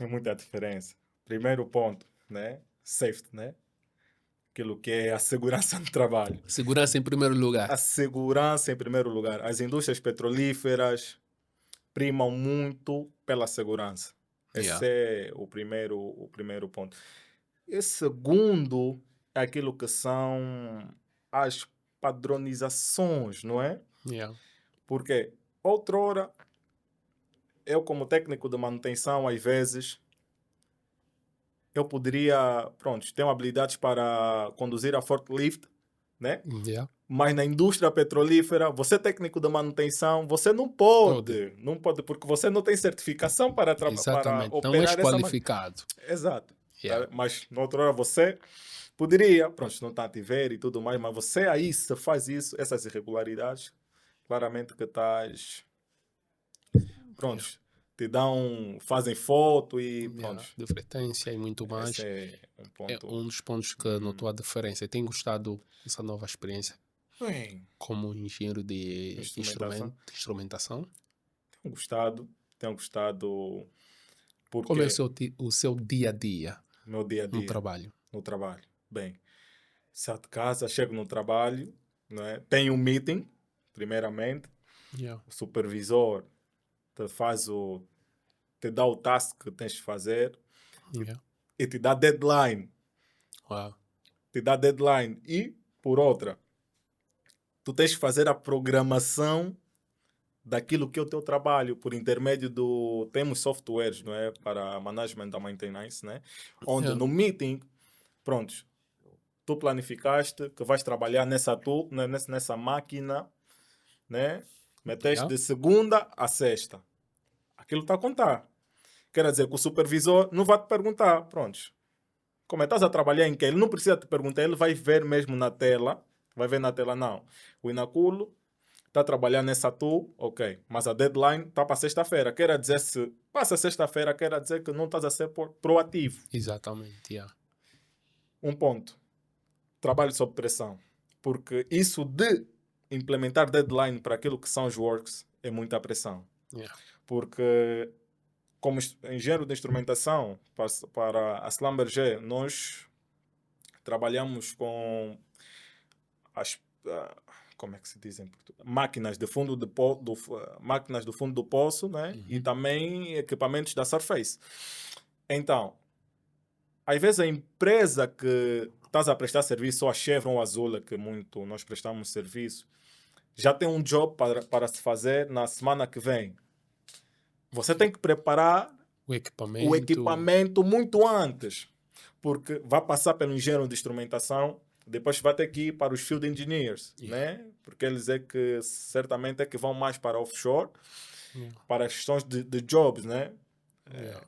É muita diferença. Primeiro ponto, né? Safety, né? Aquilo que é a segurança do trabalho. Segurança em primeiro lugar. A segurança em primeiro lugar. As indústrias petrolíferas primam muito pela segurança. Esse é o primeiro ponto. E segundo, é aquilo que são as padronizações, não é? Porque outrora, eu como técnico de manutenção, às vezes, eu poderia, tenho habilidades para conduzir a forklift, né? Mas na indústria petrolífera, você é técnico de manutenção, você não pode, porque você não tem certificação para operar. Não és qualificado. Exato. Mas na outra hora você poderia, não está a te ver e tudo mais, mas você aí, se faz isso, essas irregularidades, claramente que estás, fazem foto e pronto. Advertência e muito mais. Esse é um ponto. É um dos pontos que notou a diferença. Tem gostado dessa nova experiência? Como engenheiro de instrumentação? Tenho gostado. Porque como é o seu dia a dia? Meu dia a dia. No trabalho. Bem, saio de casa, chego no trabalho, não é? Tenho um meeting, primeiramente. O supervisor te faz te dá o task que tens de fazer Yeah. e te dá deadline. Uau. Te dá deadline. E, por outra, tu tens que fazer a programação daquilo que é o teu trabalho por intermédio do... Temos softwares, não é? Para management da maintenance, né? Onde Yeah. no meeting, pronto, tu planificaste que vais trabalhar nessa máquina, né? Meteste Yeah. de segunda a sexta. Aquilo está a contar. Quer dizer que o supervisor não vai te perguntar, pronto, como é que estás a trabalhar em que? Ele não precisa te perguntar, ele vai ver mesmo na tela. Vai ver na tela, não. O Inaculo está a trabalhar nessa tool, ok. Mas a deadline está para sexta-feira. Quer dizer, se passa sexta-feira, quer dizer que não estás a ser proativo. Exatamente. Yeah. Um ponto. Trabalho sob pressão. Porque isso de implementar deadline para aquilo que são os works é muita pressão. Yeah. Porque como engenheiro de instrumentação para a Schlumberger, nós trabalhamos com as como é que se diz em português? Máquinas de fundo máquinas do fundo do poço, né? E também equipamentos da Surface. Então, às vezes a empresa que estás a prestar serviço, ou a Chevron ou a Azula, que muito nós prestamos serviço, já tem um job para se fazer na semana que vem. Você tem que preparar O o equipamento muito antes, porque vai passar pelo engenheiro de instrumentação, depois vai ter que ir para os field engineers, né? Porque eles é que certamente é que vão mais para offshore, para as questões de jobs, né?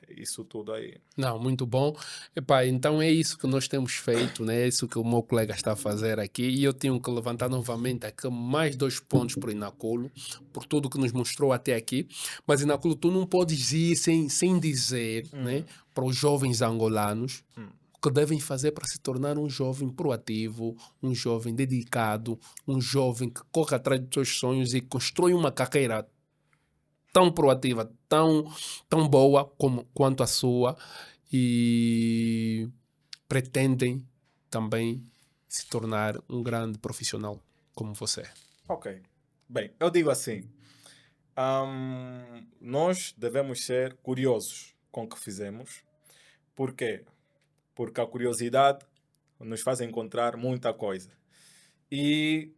Isso tudo aí. Não, muito bom. Epá, então é isso que nós temos feito, né? É isso que o meu colega está a fazer aqui. E eu tenho que levantar novamente aqui mais 2 pontos para o Inaculo, por tudo que nos mostrou até aqui. Mas, Inaculo, tu não podes ir sem dizer, né, para os jovens angolanos o que devem fazer para se tornar um jovem proativo, um jovem dedicado, um jovem que corre atrás dos seus sonhos e constrói uma carreira tão proativa, tão boa quanto a sua, e pretendem também se tornar um grande profissional como você. Ok. Bem, eu digo assim, nós devemos ser curiosos com o que fizemos. Por quê? Porque a curiosidade nos faz encontrar muita coisa. E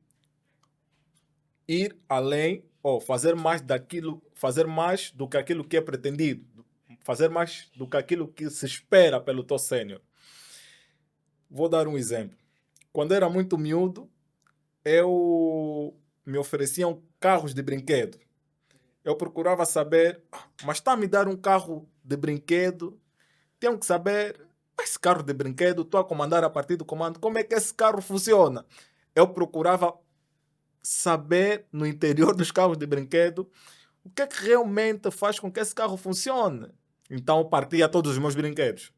ir além ou fazer mais do que aquilo que é pretendido, fazer mais do que aquilo que se espera pelo teu sênior. Vou dar um exemplo. Quando era muito miúdo, eu me ofereciam carros de brinquedo. Eu procurava saber, mas está a me dar um carro de brinquedo, tenho que saber, esse carro de brinquedo, estou a comandar a partir do comando, como é que esse carro funciona? Eu procurava saber no interior dos carros de brinquedo o que é que realmente faz com que esse carro funcione. Então eu partia todos os meus brinquedos.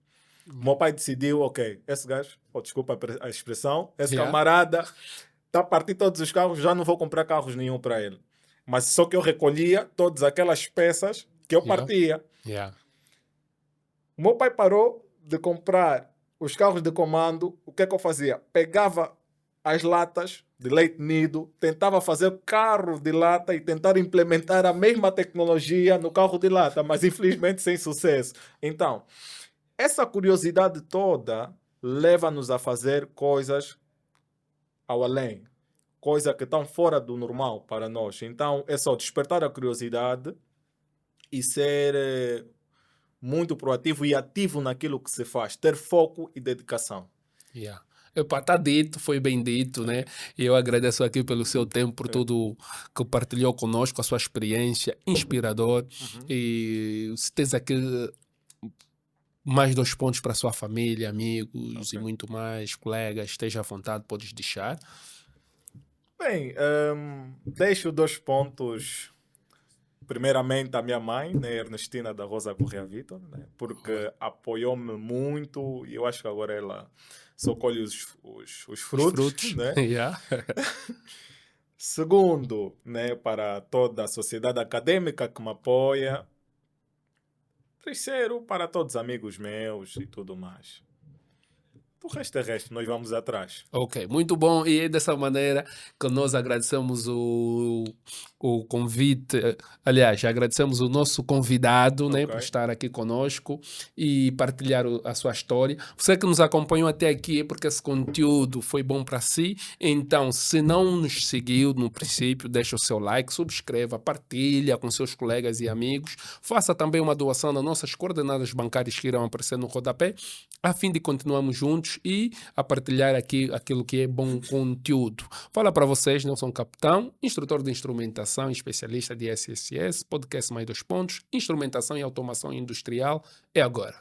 O meu pai decidiu, ok, esse gajo, desculpa a expressão, esse camarada está a partir todos os carros, já não vou comprar carros nenhum para ele. Mas só que eu recolhia todas aquelas peças que eu partia. O meu pai parou de comprar os carros de comando. O que é que eu fazia? Pegava as latas de leite nido, tentava fazer carro de lata e tentar implementar a mesma tecnologia no carro de lata, mas infelizmente sem sucesso. Então, essa curiosidade toda leva-nos a fazer coisas ao além, coisas que estão fora do normal para nós. Então, é só despertar a curiosidade e ser muito proativo e ativo naquilo que se faz, ter foco e dedicação. Epa, tá dito, foi bem dito, né? E eu agradeço aqui pelo seu tempo, por tudo que partilhou conosco, a sua experiência, inspirador. E certeza que mais 2 pontos para sua família, amigos e muito mais, colegas, esteja à vontade, podes deixar. Bem, deixo 2 pontos. Primeiramente, a minha mãe, né, Ernestina da Rosa Correa Vitor, né, porque apoiou-me muito e eu acho que agora ela só colhe os frutos. Né? Segundo, né, para toda a sociedade acadêmica que me apoia. Terceiro, para todos os amigos meus e tudo mais. O resto é resto, nós vamos atrás. Ok, muito bom. E é dessa maneira que nós agradecemos o convite. Aliás, agradecemos o nosso convidado, né, por Ok. estar aqui conosco e partilhar a sua história. Você que nos acompanhou até aqui é porque esse conteúdo foi bom para si. Então, se não nos seguiu no princípio, deixa o seu like, subscreva, partilha com seus colegas e amigos. Faça também uma doação nas nossas coordenadas bancárias que irão aparecer no rodapé, a fim de continuarmos juntos e a partilhar aqui aquilo que é bom conteúdo. Fala para vocês, Nelson Capitão, instrutor de instrumentação e especialista de SSS, podcast Mais 2 Pontos, instrumentação e automação industrial. É agora.